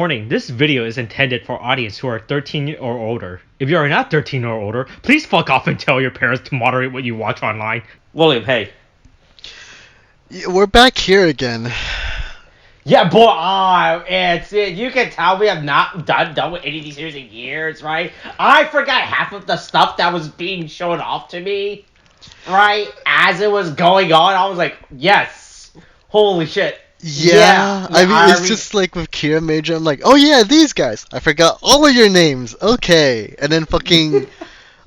Warning, this video is intended for audience who are 13 or older. If you are not 13 or older, please fuck off and tell your parents to moderate what you watch online. William, hey. We're back here again. Yeah, boy, you can tell we have not done with any of these series in years, right? I forgot half of the stuff that was being shown off to me, right? As it was going on, I was like, yes, holy shit. Yeah, I mean, it's just like with Kiramager, I'm like, oh yeah, these guys. I forgot all of your names. Okay. And then fucking,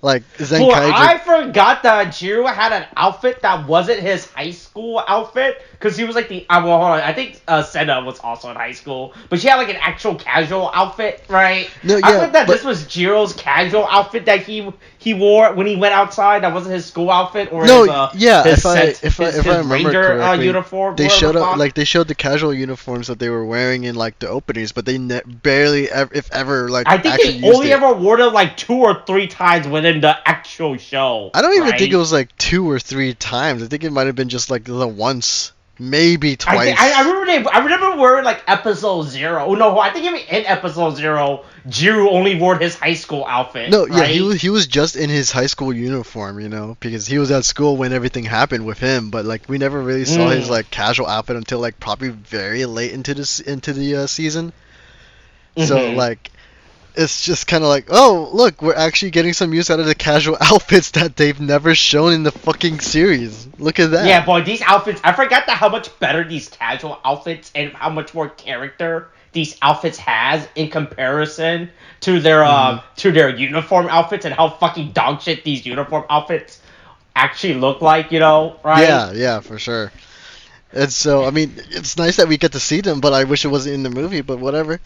like, Zenkaiger. Boy, I forgot that Jiro had an outfit that wasn't his high school outfit. Because he was like the, well, hold on, I think Senna was also in high school. But she had like an actual casual outfit, right? No, yeah, I think that this was Jiro's casual outfit that he wore when he went outside. That wasn't his school outfit or no, his, yeah, his if I remember Ranger correctly, uniform. They showed up, like, they showed the casual uniforms that they were wearing in like the openings, but they barely, if ever, like, I think actually they only ever wore them like 2 or 3 times within the actual show. I don't even think it was like 2 or 3 times. I think it might have been just like the once. Maybe twice. I remember wearing like episode 0. Oh no, I think even in episode 0, Jiro only wore his high school outfit. No, right? yeah, he was just in his high school uniform, you know, because he was at school when everything happened with him. But like we never really saw his like casual outfit until like probably very late into the season. So like. It's just kind of like, oh, look, we're actually getting some use out of the casual outfits that they've never shown in the fucking series. Look at that. Yeah, boy, these outfits, I forgot how much better these casual outfits and how much more character these outfits has in comparison to their uniform outfits and how fucking dog shit these uniform outfits actually look like, you know, right? Yeah, for sure. And so, I mean, it's nice that we get to see them, but I wish it wasn't in the movie, but whatever.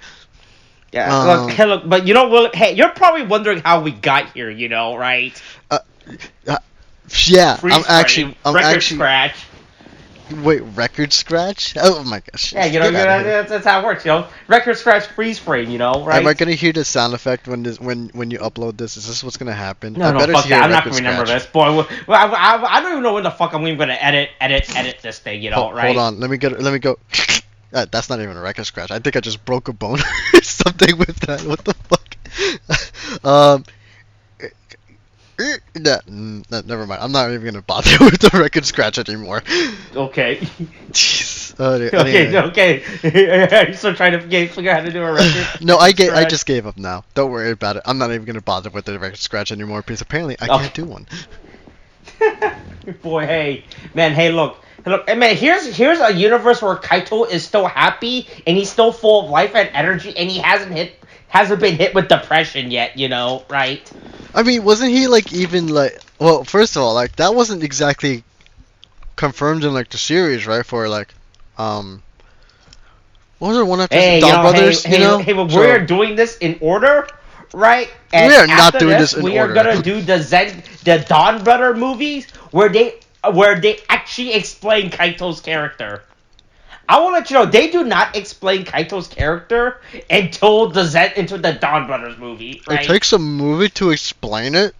Yeah, look, but you know, well, hey, you're probably wondering how we got here, you know, right? Yeah, I'm actually scratch. Wait, record scratch? Oh my gosh! Yeah, you know, that's how it works, you know. Record scratch, freeze frame, you know, right? Am I gonna hear the sound effect when you upload this? Is this what's gonna happen? No, fuck that. I'm not gonna remember this, boy. Well, I don't even know when the fuck I'm even gonna edit this thing, you know, right? Hold on, let me go. That's not even a record scratch. I think I just broke a bone or something with that. What the fuck? Never mind. I'm not even gonna bother with the record scratch anymore. Okay. Jeez. Okay. Are you still trying to figure out how to do a record? No, I just gave up now. Don't worry about it. I'm not even gonna bother with the record scratch anymore because apparently I can't do one. Boy, hey, look, man, here's a universe where Kaito is still happy and he's still full of life and energy and he hasn't been hit with depression yet, you know, right? I mean, wasn't he like even like, well, first of all, like that wasn't exactly confirmed in like the series, right? For like, what was there one after Dawn Brothers? But we're doing this in order. Right? And we are not doing this in order. We are gonna do the Dawn Brother movies where they actually explain Kaito's character. I want to let you know they do not explain Kaito's character until into the Dawn Brothers movie. Right? It takes a movie to explain it.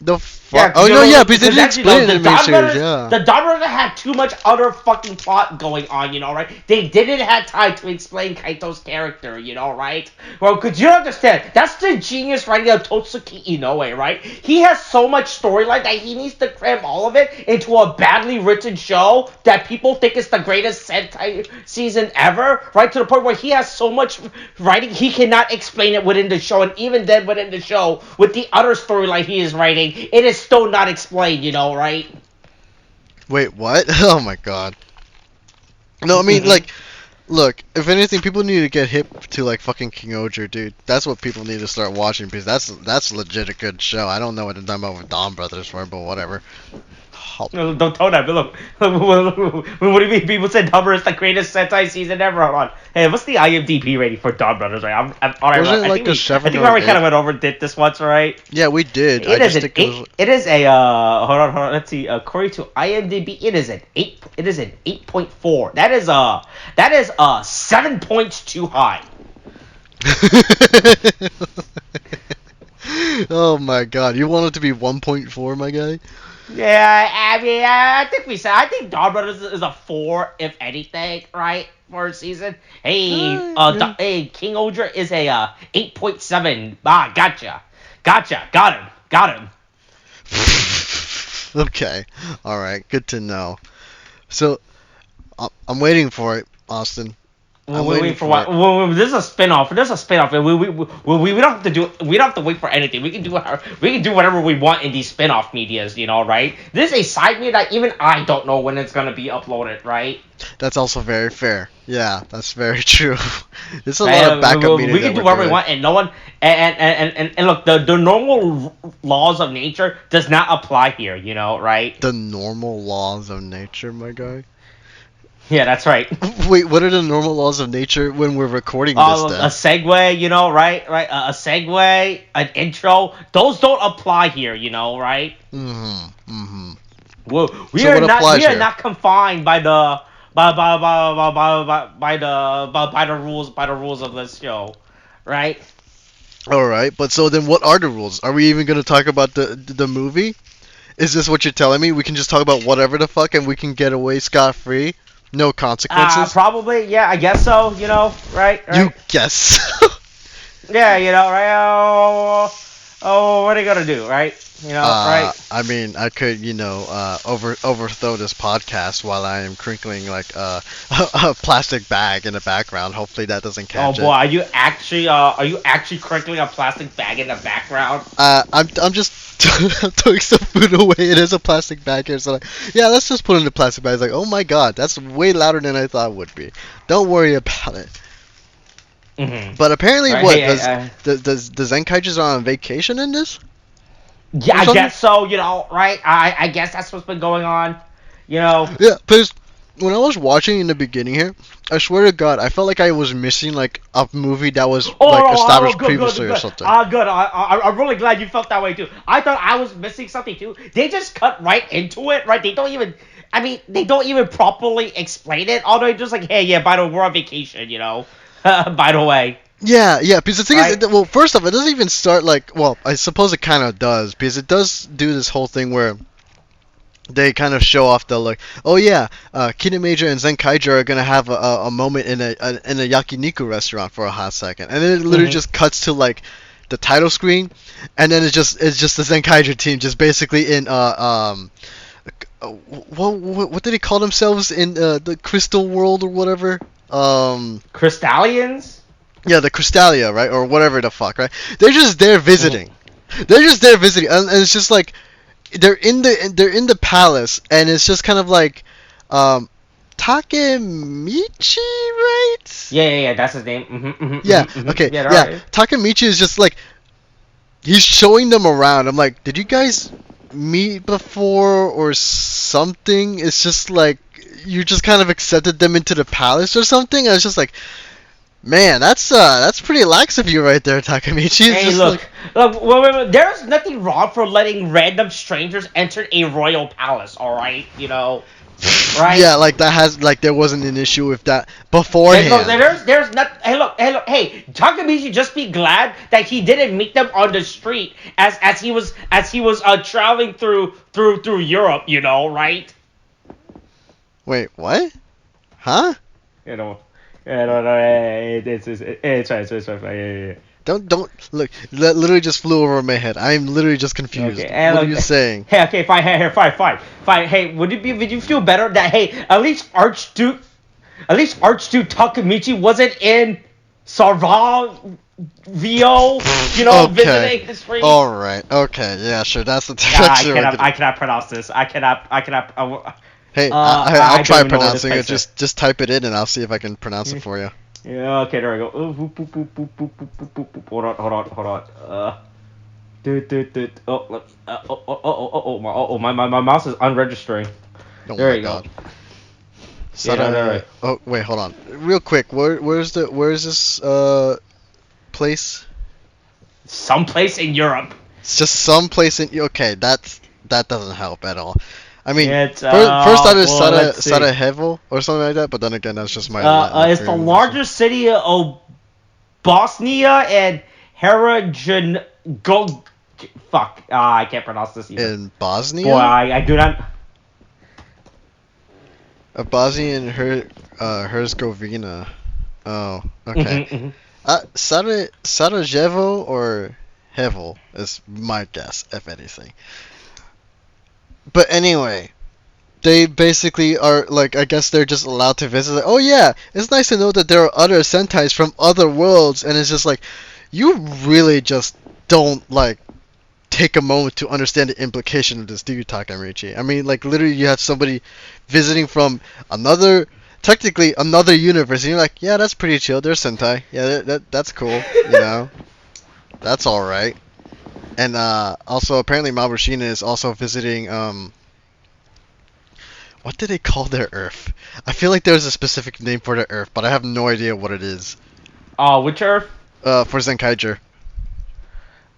The fuck? Yeah, oh no, yeah, because they didn't explain it in the main series. Yeah. The Dawn Brothers had too much other fucking plot going on, you know, right? They didn't have time to explain Kaito's character, you know, right? Well, could you understand? That's the genius writing of Totsuki Inoue, right? He has so much storyline that he needs to cram all of it into a badly written show that people think is the greatest Sentai season ever, right? To the point where he has so much writing, he cannot explain it within the show, and even then within the show, with the other storyline he is writing, it is still not explained, you know, right? Wait, what? Oh my god. No, I mean, like, look, if anything, people need to get hip to, like, fucking Kimager, dude. That's what people need to start watching, because that's legit a good show. I don't know what they're talking about with Dawn Brothers for, but whatever. No, don't tell that, but look, what do you mean? People said Dawn Brothers is the greatest Sentai season ever. Hold on. Hey, what's the IMDb rating for Dawn Brothers? Right? I think we already kind of went over this once, right? Yeah, we did. It is a hold on. Let's see. According to IMDb, it is an 8.4. That is 7 points too high. Oh my god, you want it to be 1.4, my guy? Yeah, I mean, I think Dawn Brothers is a 4, if anything, right? for a season. Hey, Yeah. hey, King Odra is a 8.7. Ah, gotcha, got him. Okay. All right. Good to know. So I'm waiting for it, Austin. I'm We waiting wait for for what? it. This is a spin-off. This is a spin-off. We don't have to do. We don't have to wait for anything. We can do whatever we want in these spin-off medias. Right? This is a side media that even I don't know when it's gonna be uploaded. Right? That's also very fair. Yeah, that's very true. There's a Right? lot of backup We media that can do we're whatever we doing. want, and no one. And look, the normal laws of nature does not apply here. Right? The normal laws of nature, my guy. Yeah, that's right. Wait, what are the normal laws of nature when we're recording this A then? segue, right? A segue, an intro. Those don't apply here. Right? Well, we So are what not applies we are here? not confined by the by the rules of this show, right? All right, but so then what are the rules? Are we even going to talk about the movie? Is this what you're telling me? We can just talk about whatever the fuck and we can get away scot-free? No consequences? Probably, yeah, I guess so. Right, You right. guess. Yeah, right. What are you gonna do, right? Right. I mean, I could, overthrow this podcast while I am crinkling like a plastic bag in the background. Hopefully that doesn't Oh catch boy, it. are you actually crinkling a plastic bag in the background? I'm just throwing some food away. It is a plastic bag here, so like, yeah, let's just put it in the plastic bag. It's like, oh my god, that's way louder than I thought it would be. Don't worry about it. Mm-hmm. But apparently, Right, what hey, does the Zenkaigers are on vacation in this? yeah, Or I something? guess so. Right? I guess that's what's been going on. Yeah, because when I was watching in the beginning here, I swear to God, I felt like I was missing like a movie that was like established previously or something. Good. I'm really glad you felt that way too. I thought I was missing something too. They just cut right into it, right? They don't even. I mean, they don't even properly explain it. Although they're just like, hey, yeah, by the way, we're on vacation, by the way. Yeah, because the thing Right? is, well, first off, it doesn't even start like, well, I suppose it kind of does, because it does do this whole thing where they kind of show off the like, oh yeah, Kiramager and Zenkaiger are gonna have a moment in a yakiniku restaurant for a hot second, and then it literally just cuts to like the title screen, and then it's just the Zenkaiger team just basically in what did they call themselves in the Crystal World or whatever? Crystallians? Yeah, the Crystalia, right, or whatever the fuck, right? They're just there visiting. And it's just like they're in the palace, and it's just kind of like Takemichi, right? Yeah, that's his name. Yeah, okay, Yeah, yeah. right. Takemichi is just like he's showing them around. I'm like, did you guys meet before or something? It's just like you just kind of accepted them into the palace or something. I was just like, man, that's pretty lax of you right there, Takemichi. It's Hey, just look, wait, there's nothing wrong for letting random strangers enter a royal palace, alright? Right? yeah, like there wasn't an issue with that Hey, beforehand. look, there's not. Hey, Takamichi, just be glad that he didn't meet them on the street as he was traveling through Europe, right? Wait, what? Huh? You know, no, it's right, yeah. Don't look. That literally just flew over my head. I'm literally just confused. Okay, and What are look, you saying? Hey, okay, fine. Hey, would you feel better that at least Archduke Takamichi wasn't in Sarajevo, Okay. visiting his streets? All right. Okay. Yeah. Sure. That's the. I cannot pronounce this. I cannot. Hey, I I'll don't try even know where this pronouncing it. place is. Just type it in, and I'll see if I can pronounce it for you. Yeah. Okay. There we go. Hold on. My mouse is unregistering. Oh There my you God. go. Sada- Oh wait, hold on. Real quick, where's this place? Someplace in Europe. It's just some place in. Okay, that doesn't help at all. I mean, It's, first I was let's see. Sarajevo or something like that, but then again, that's just my. It's the largest city of Bosnia and Herzegovina. Fuck. I can't pronounce this either. In Bosnia. Boy, I do not. Bosnia and Herzegovina. Oh, okay. Mm-hmm, mm-hmm. Sarajevo or Hevel is my guess, if anything. But anyway, they basically are like, I guess they're just allowed to visit. Like, oh yeah, it's nice to know that there are other Sentais from other worlds, and it's just like, you really just don't like take a moment to understand the implication of this, do you, Takamichi? I mean, like literally, you have somebody visiting from another, technically another universe, and you're like, yeah, that's pretty chill. They're Sentai. Yeah, that's cool. That's all right. And also apparently Mabushina is also visiting what do they call their Earth? I feel like there's a specific name for the Earth, but I have no idea what it is. Which Earth? For Zenkaiger.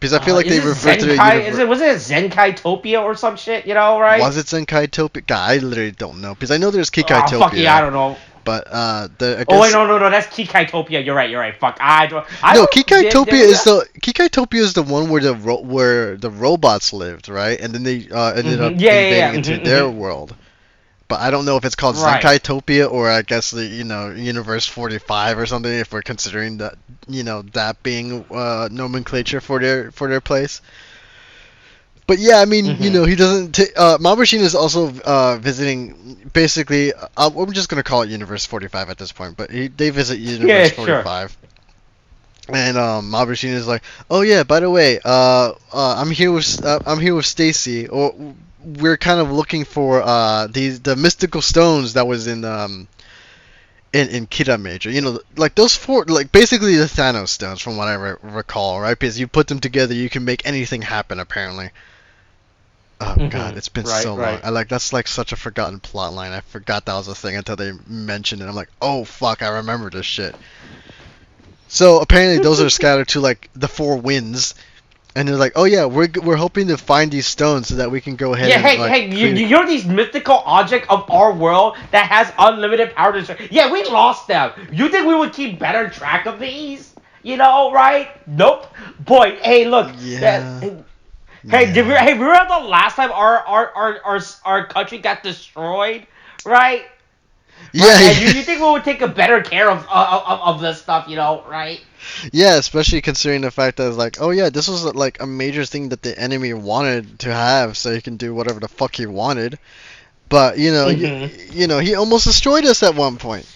Because I feel like they Is it refer to the Zenkai? Was it Zenkaitopia or some shit? Right? Was it Zenkaitopia? God, I literally don't know. Because I know there's Kikaitopia. Oh, fuck yeah, I don't know. But I guess... Oh wait, no, that's Kikaitopia. You're right. Fuck, no, Kikaitopia is the one where the robots lived, right? And then they ended up invading into their world. But I don't know if it's called Zenkaitopia or I guess the Universe 45 or something, if we're considering that that being nomenclature for their place. But yeah, I mean, he doesn't. Mabushina is also visiting. Basically, I'm just gonna call it Universe 45 at this point. But they visit Universe 45. Sure. And Mabushina is like, oh yeah, by the way, I'm here with Stacy, or we're kind of looking for the mystical stones that was in Kiramager. Like those four, like basically the Thanos stones, from what I recall, right? Because you put them together, you can make anything happen, apparently. Oh god, it's been so long. That's like such a forgotten plot line. I forgot that was a thing until they mentioned it. I'm like, oh fuck, I remember this shit. So apparently those are scattered to like the four winds, and they're like, oh yeah, we're hoping to find these stones so that we can go ahead. Yeah, you're these mythical object of our world that has unlimited power to. Yeah, we lost them. You think we would keep better track of these? Right? Nope. Boy, hey, look. Yeah. Remember the last time our country got destroyed, right? Yeah. Right? You think we would take a better care of this stuff, right? Yeah, especially considering the fact that it's like, oh yeah, this was like a major thing that the enemy wanted to have, so he can do whatever the fuck he wanted. But he almost destroyed us at one point.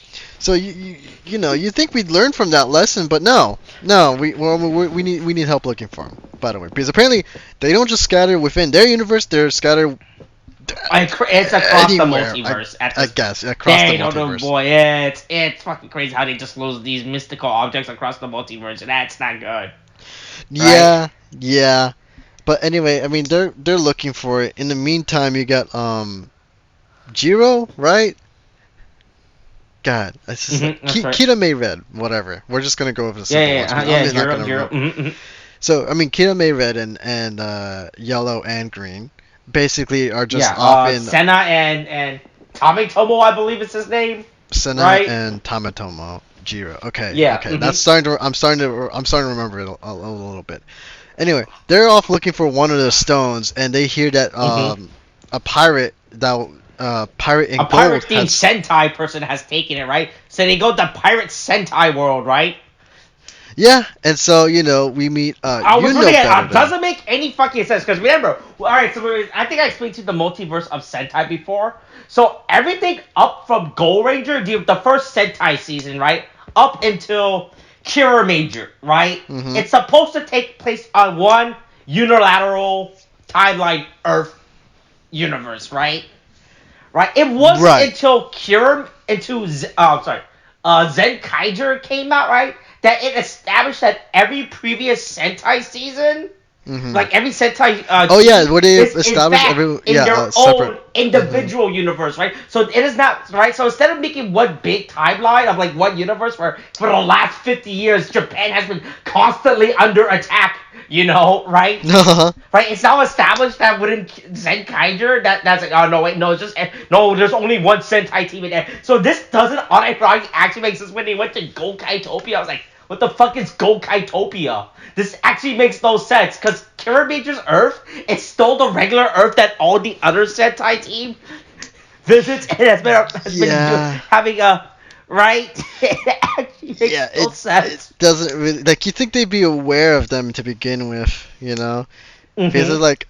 So you think we'd learn from that lesson, but no, we need help looking for them. By the way, because apparently they don't just scatter within their universe; they're scattered. It's across anywhere, the multiverse. I guess across the multiverse. Boy, it's fucking crazy how they disclose these mystical objects across the multiverse, and that's not good. Yeah. But anyway, I mean they're looking for it. In the meantime, you got Jiro, right? God, it's just Kirame Red, whatever. We're just gonna go over the simple ones. Jiro. So I mean, Kirame Red and Yellow and Green basically are just off in Senna and Tametomo, I believe it's his name. Senna and Tametomo, Jiro. Okay. Yeah. Okay. That's I'm starting to remember it a little bit. Anyway, they're off looking for one of the stones, and they hear that a pirate pirate in a pirate themed Sentai person has taken it, right? So they go to Pirate Sentai World, right? Yeah, and so we meet. Doesn't make any fucking sense because remember, all right. So I think I explained to you the multiverse of Sentai before. So everything up from Gold Ranger, the first Sentai season, right, up until Kiramager, right? Mm-hmm. It's supposed to take place on one unilateral timeline Earth universe, right? Right. It wasn't until Zenkaiger came out, right, that it established that every previous Sentai season, like every Sentai, where they established their own individual universe, right? So it is not right. So instead of making one big timeline of like one universe, where for the last 50 years Japan has been constantly under attack, right? Right. It's now established that within Zenkaiger, that's like, oh no, wait, no, it's just there's only one Sentai team in there. So this doesn't actually make sense when they went to Gokaitopia. I was like, what the fuck is Gokaitopia? This actually makes no sense because Kiramager's Earth is still the regular Earth that all the other Sentai team visits and has been having right? It actually makes Yeah, no sense. it doesn't really like you think they'd be aware of them to begin with, you know? Because it's Mm-hmm. like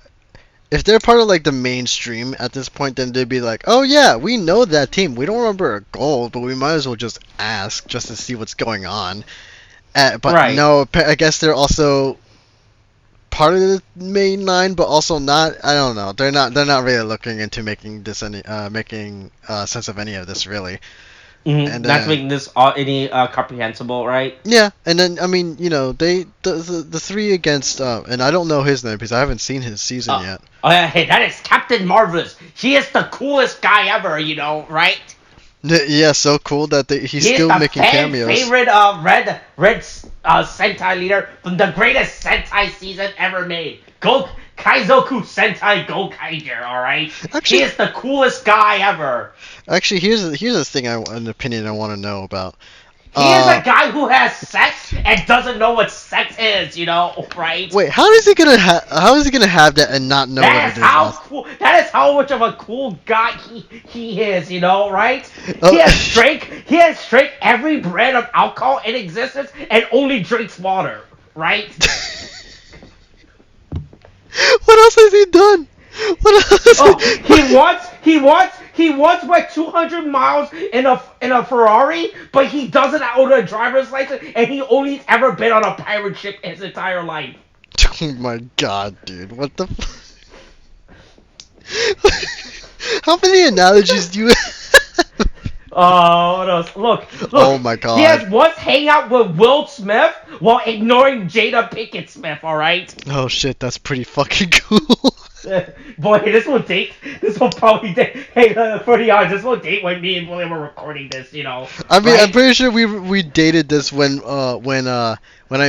if they're part of like the mainstream at this point, then they'd be like, oh yeah, we know that team. We don't remember a goal, but we might as well just ask just to see what's going on. But Right. no, I guess they're also part of the main line, but also not. I don't know. They're not really looking into making this making sense of any of this really. Mm-hmm. And Not to make this any comprehensible, right? yeah, and then I mean, the three against and I don't know his name because I haven't seen his season yet. Oh yeah, hey, that is Captain Marvelous. He is the coolest guy ever, right? Yeah, so cool that he's He is still the making fan cameos. favorite red Sentai leader from the greatest Sentai season ever made. Go Kaizoku Sentai Zenkaiger, alright? Actually, He is the coolest guy ever. actually, here's a thing an opinion I want to know about. He is a guy who has sex and doesn't know what sex is, right? Wait, how is he gonna have that and not know what it is? That is how much of a cool guy he is, right? Oh. He has drank every brand of alcohol in existence and only drinks water, right? What else has he done? What else? Oh, he once went 200 miles in a Ferrari, but he doesn't own a driver's license, and he only's ever been on a pirate ship his entire life. Oh my god, dude! What the? How many analogies do you? Oh, what else? Look. Oh my god. He has once hang out with Will Smith while ignoring Jada Pinkett Smith, alright? Oh shit, that's pretty fucking cool. Boy, this will probably date, hey, for the odds, this will date when me and William were recording this, I mean, right? I'm pretty sure we dated this when I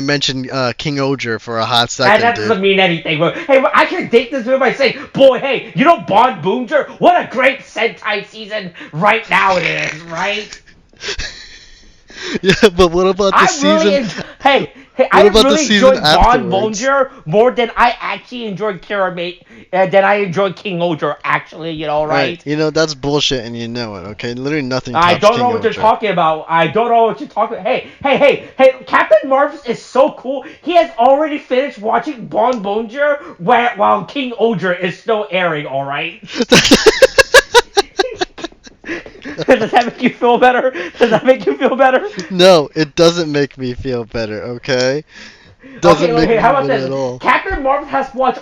mentioned King Oger for a hot second. And that doesn't mean anything, but hey, I can date this with by saying, boy, hey, Bond Boonger? What a great Sentai season right now it is, right? Yeah, but what about the season? I really enjoyed Bond afterwards? Bonger more than I actually enjoyed Kiramager, than I enjoyed King Oger, actually, right? That's bullshit, and you know it. Okay, literally nothing. I Tops don't King know what you're Oger. talking about. I don't know what you're talking about. Hey, Captain Marvelous is so cool. He has already finished watching Bond Bonger while King Oger is still airing, alright? Does that make you feel better? Does that make you feel better? No, it doesn't make me feel better. Okay. Doesn't make me how about feel this? at all. Captain Marvel has watched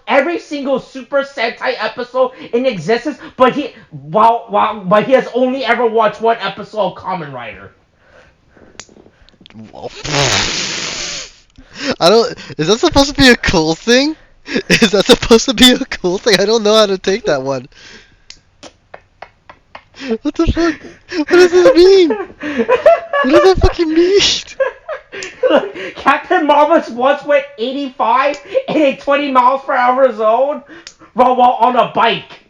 every single Super Sentai episode in existence, but he has only ever watched one episode of Kamen Rider. I don't. Is that supposed to be a cool thing? Is that supposed to be a cool thing? I don't know how to take that one. What the fuck? What does this mean? What does that fucking mean? Captain Marvelous once went 85 in a 20 miles per hour zone while on a bike.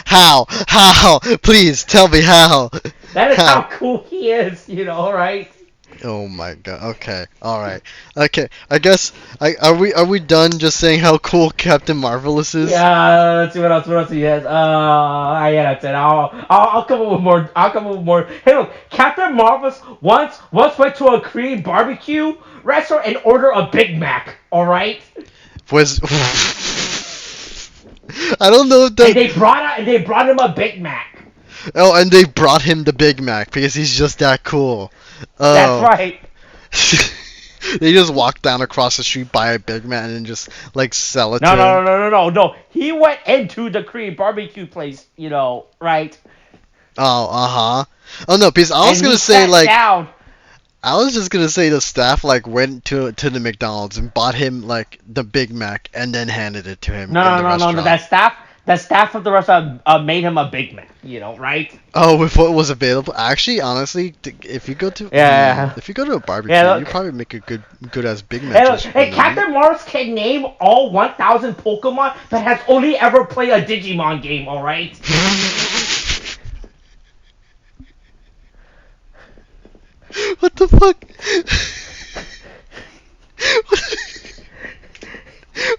How? How? Please tell me how. That is how cool he is, right? Oh my god. Okay. All right. Okay. I guess. Are we done just saying how cool Captain Marvelous is? Yeah. Let's see what else he has. Yeah, that's it. I'll come up with more. Hey, look, Captain Marvelous once went to a Korean barbecue restaurant and ordered a Big Mac. All right. I don't know if that. And they brought him a Big Mac. Oh, and they brought him the Big Mac because he's just that cool. Oh. That's right. They just walk down across the street, buy a Big Mac, and then just sell it to him. No. He went into the Korean barbecue place, right? Oh, Oh no, because I was gonna say down. I was just gonna say the staff went to the McDonald's and bought him the Big Mac and then handed it to him. No. The staff of the restaurant made him a Big Mac, right? Oh, with what was available. Actually, honestly, if you go to a barbecue, you probably make a good ass Big Mac. Hey, Captain Mars can name all 1,000 Pokemon, but has only ever played a Digimon game. All right. What the fuck?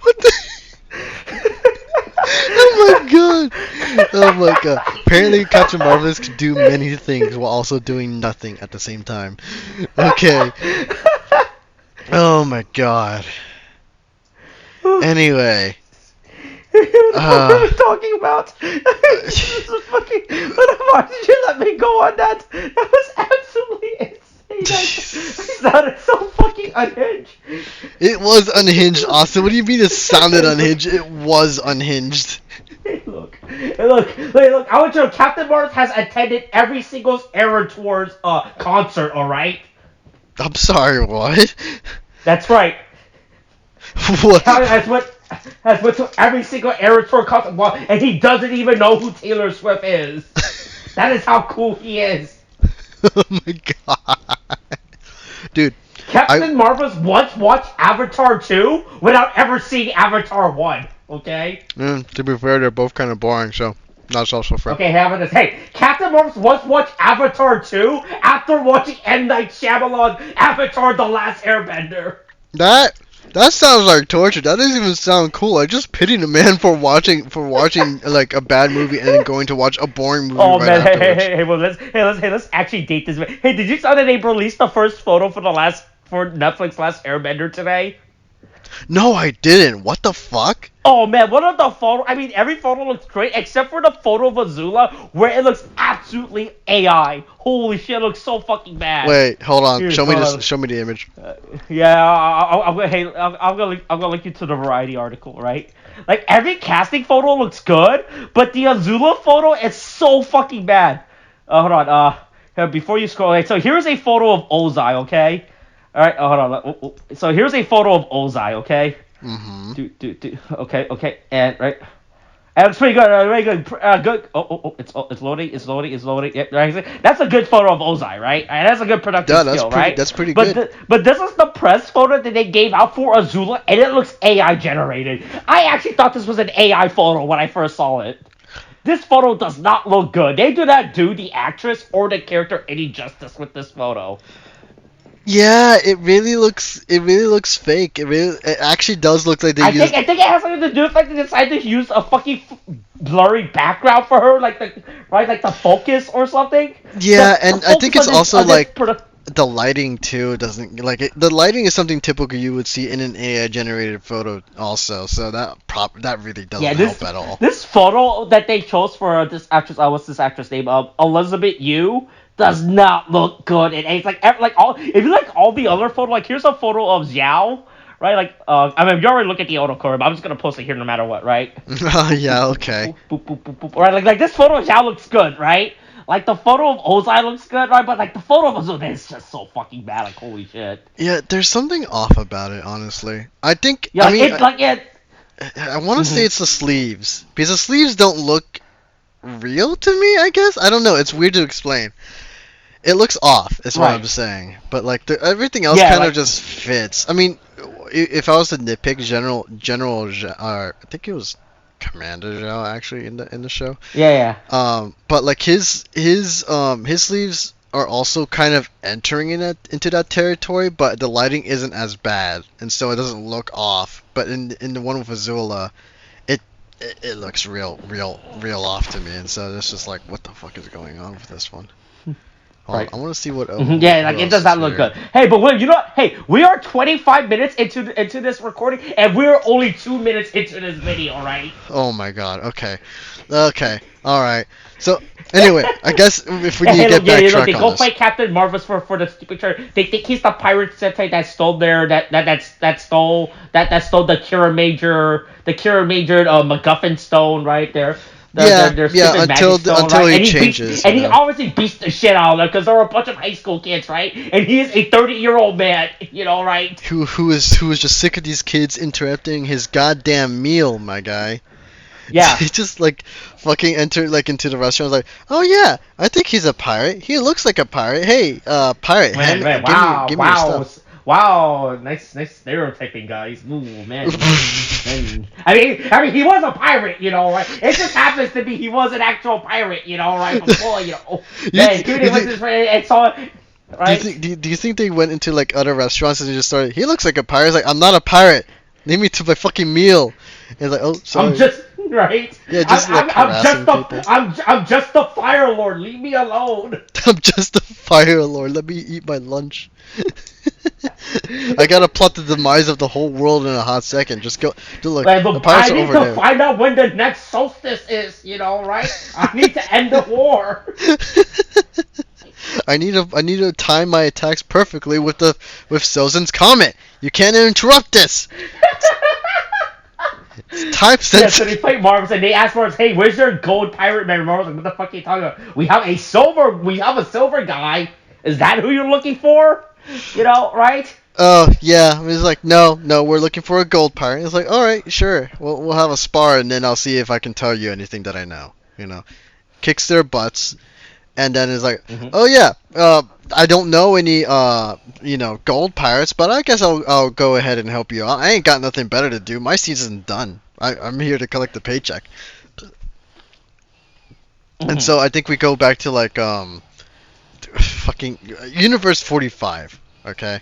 What the? Oh my god! Apparently, Captain Marvelous could do many things while also doing nothing at the same time. Okay. Oh my god. Anyway. What are we talking about? This is fucking. Why did you let me go on that? That was absolutely insane. I sounded so fucking unhinged. It was unhinged, Austin. What do you mean it sounded unhinged? It was unhinged. Hey, look. I want you to know Captain Marvel has attended every single Era Tours concert, alright? I'm sorry, what? That's right. What? Has went to every single Era Tour concert, and he doesn't even know who Taylor Swift is. That is how cool he is. Oh my god. Dude. Captain Marvel's once watched Avatar 2 without ever seeing Avatar 1, okay? To be fair, they're both kind of boring, so not so fair. Okay, how about this? Hey, Captain Marvel's once watched Avatar 2 after watching M. Night Shyamalan's Avatar The Last Airbender. That sounds like torture. That doesn't even sound cool. I just pity the man for watching like a bad movie and then going to watch a boring movie afterwards. Let's actually date this. Hey, did you saw that they released the first photo for Netflix Last Airbender today? No, I didn't. What the fuck? Oh man, what are the photo? I mean, every photo looks great except for the photo of Azula where it looks absolutely AI. Holy shit, it looks so fucking bad. Wait, hold on. Show me the image. I'm gonna link you to the Variety article, right? Like every casting photo looks good, but the Azula photo is so fucking bad. Hold on. Before you scroll, so here's a photo of Ozai, okay? All right, hold on. So here's a photo of Ozai, okay? Mm-hmm. Okay, and right, and it's pretty good, very good, good. It's loading. Yep, right. That's a good photo of Ozai, right? And that's a good production skill, right? That's pretty good. But this is the press photo that they gave out for Azula, and it looks AI generated. I actually thought this was an AI photo when I first saw it. This photo does not look good. They do not do the actress or the character any justice with this photo. Yeah, it really looks fake. It actually does look like they used... I think it has something to do with like they decided to use a fucking blurry background for her, like the focus or something. Yeah, and I think it's also like the lighting too doesn't like it. The lighting is something typical you would see in an AI generated photo also. So that really doesn't help at all. This photo that they chose for this actress, what's this actress name? Elizabeth Yu. Does not look good. It's like if you like all the other photos, like here's a photo of Xiao, right? Like I mean, you already look at the autocorrect, but I'm just gonna post it here no matter what, right? Yeah, okay. Boop. Right, like this photo of Xiao looks good, right? Like the photo of Ozai looks good, right? But like the photo of Azula is just so fucking bad. Like holy shit. Yeah, there's something off about it, honestly. I think. Yeah, I want to say it's the sleeves because the sleeves don't look real to me. I guess I don't know. It's weird to explain. It looks off, is what I'm saying. But like everything else kind of just fits. I mean, if I was to nitpick, General, I think it was Commander Zhao actually in the show. Yeah. But like his sleeves are also kind of entering into that territory, but the lighting isn't as bad, and so it doesn't look off. But in the one with Azula, it looks real off to me, and so it's just like, what the fuck is going on with this one? Right. I want to see what. Yeah, like it does not look good. Hey, but you know what? Hey, we are 25 minutes into this recording, and we're only 2 minutes into this video, right? Oh my god. Okay. All right. So anyway, I guess if we need to get back track they on go this. fight Captain Marvelous for the stupid shirt. They think he's the pirate Sentai that stole that stole the Kiramager MacGuffin stone right there. Until he changes. And he obviously beats the shit out of them because they're a bunch of high school kids, right? And he is a 30-year-old man, you know, right? Who is just sick of these kids interrupting his goddamn meal, my guy. Yeah. He just like fucking entered like into the restaurant. Was like, oh yeah, I think he's a pirate. He looks like a pirate. Hey, pirate. Give me your stuff. Wow, nice stereotyping, guys. Ooh, man. I mean, he was a pirate, you know, right? It just happens to be he was an actual pirate, you know, right? Before, you know, man, dude, was his friend and saw. Right? Do you think they went into like other restaurants and they just started? He looks like a pirate. He's like, I'm not a pirate. Leave me to my fucking meal. And he's like, oh, sorry. I'm just right. Yeah, just like harassing people. I'm just the Fire Lord. Leave me alone. I'm just a Fire Lord. Let me eat my lunch. I gotta plot the demise of the whole world in a hot second. Just go. Look, the pirates I are need over to there. find out when the next solstice is. You know, right? I need to end the war. I need to time my attacks perfectly with Sozen's comet. You can't interrupt this. It's time sensitive. Yeah, so they fight Marvel's and they ask Marvel's, "Hey, where's your gold pirate man?" Marvel's like, "What the fuck are you talking about? We have a silver guy. Is that who you're looking for? You know, right?" Oh yeah, he's like, no, we're looking for a gold pirate. He's like, all right, sure, we'll have a spar, and then I'll see if I can tell you anything that I know. You know, kicks their butts, and then is like, oh yeah, I don't know any gold pirates, but I guess I'll go ahead and help you out. I ain't got nothing better to do. My season's done. I'm here to collect the paycheck. And so I think we go back to like fucking Universe 45. Okay.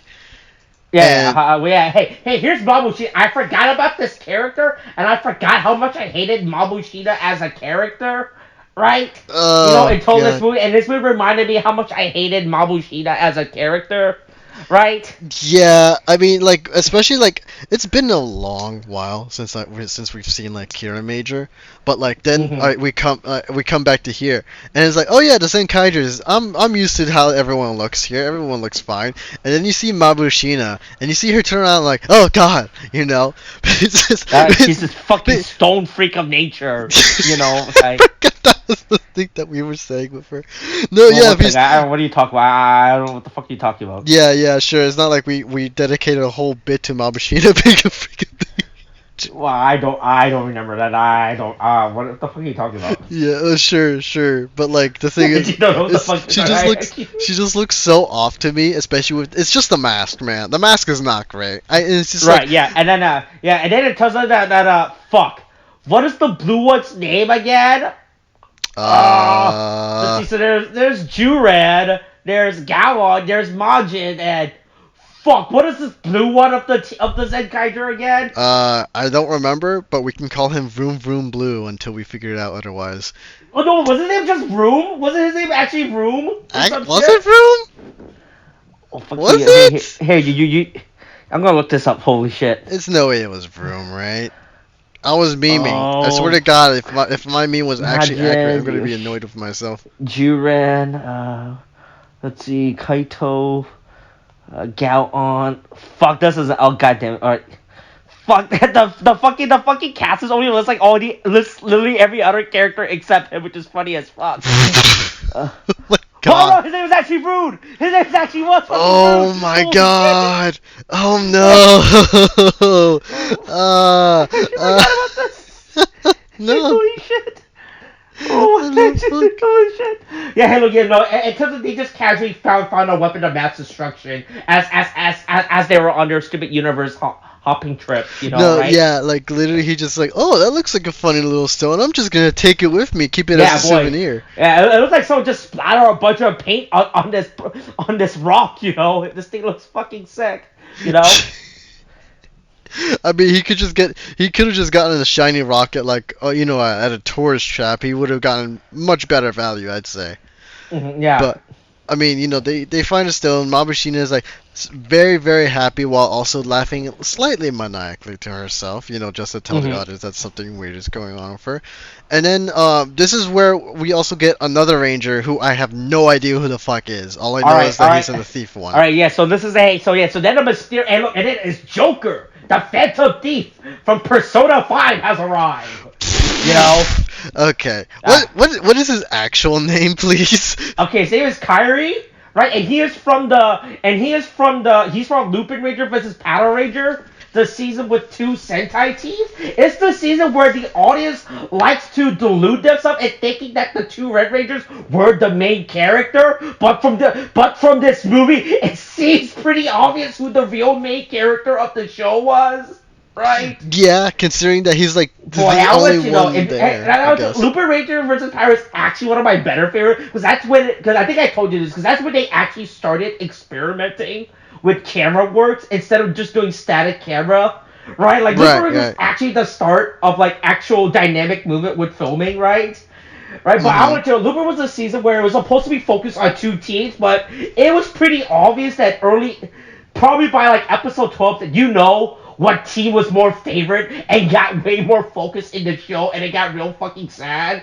Yeah, Hey, here's Mabushina. I forgot about this character, and I forgot how much I hated Mabushina as a character, right? Until this movie, and this movie reminded me how much I hated Mabushina as a character, right? Yeah, I mean, like, especially, like, it's been a long while since we've seen, like, Kiramager, but, like, then we come back to here, and it's like, oh yeah, the Senkaigers, I'm used to how everyone looks here, everyone looks fine, and then you see Mabushina, and you see her turn around like, oh god, you know, she's this fucking stone freak of nature, you know, like... That was the thing that we were saying with her. No, yeah. What are you talking about? I don't know what the fuck are you talking about. Yeah, sure. It's not like we dedicated a whole bit to Mabushina being a freaking thing. Well, I don't remember that. I don't. What the fuck are you talking about? Yeah, sure. But like the thing is, she just looks so off to me, especially with it's just the mask, man. The mask is not great. It's just right. Yeah, and then it turns out that fuck. What is the blue one's name again? Let's see. So there's Juran, there's Gowon, there's Majin, and fuck. What is this blue one of the Zenkaiger again? I don't remember, but we can call him Vroom Vroom Blue until we figure it out otherwise. Oh no, was his name just Vroom? Wasn't his name actually Vroom? Was it Vroom? Oh, fuck was it? Hey, you. I'm gonna look this up. Holy shit. It's no way it was Vroom, right? I was memeing. I swear to God, if my meme was actually accurate, I'm gonna be annoyed with myself. Juran, let's see, Kaito, Gaon. Fuck, this is goddamn. All right. Fuck the fucking cast is only lists like literally every other character except him, which is funny as fuck. God. Oh no, his name was actually Rude. His name actually was. Oh my Rude. God! Oh no! I forgot about this. No. Holy shit! Holy shit! Yeah, hey, look, in terms of they just casually found a weapon of mass destruction as they were on their stupid universe hopping trip, right? Yeah, like literally he just like, oh, that looks like a funny little stone. I'm just gonna take it with me, keep it as a souvenir. Yeah, it looks like someone just splatter a bunch of paint on this rock, This thing looks fucking sick, I mean, he could have just gotten a shiny rock at like, at a tourist trap. He would have gotten much better value, I'd say. Yeah. But I mean, they find a stone. Mabushina is like very, very happy while also laughing slightly maniacally to herself, just to tell the audience that something weird is going on with her. And then this is where we also get another ranger who I have no idea who the fuck is. All I know is that he's in the thief one. All right, yeah. So this is so then the mysterious and it is Joker, the Phantom Thief from Persona 5 has arrived. Okay. What is his actual name, please? Okay, his name is Kairi, right? And he's from Lupin Ranger vs. Power Ranger, the season with 2 Sentai teams. It's the season where the audience likes to delude themselves in thinking that the 2 Red Rangers were the main character, but from this movie, it seems pretty obvious who the real main character of the show was. Right? Yeah, considering that he's like the only one there. Lupin Ranger vs. Power is actually one of my better favorite because I think I told you this because that's when they actually started experimenting with camera works instead of just doing static camera. right? Like Looper Ridge was Right. actually the start of like actual dynamic movement with filming, right? Right, but I Mhm. would tell Looper was a season where it was supposed to be focused on two teams, but it was pretty obvious that probably by like episode 12, that what team was more favored and got way more focus in the show, and it got real fucking sad.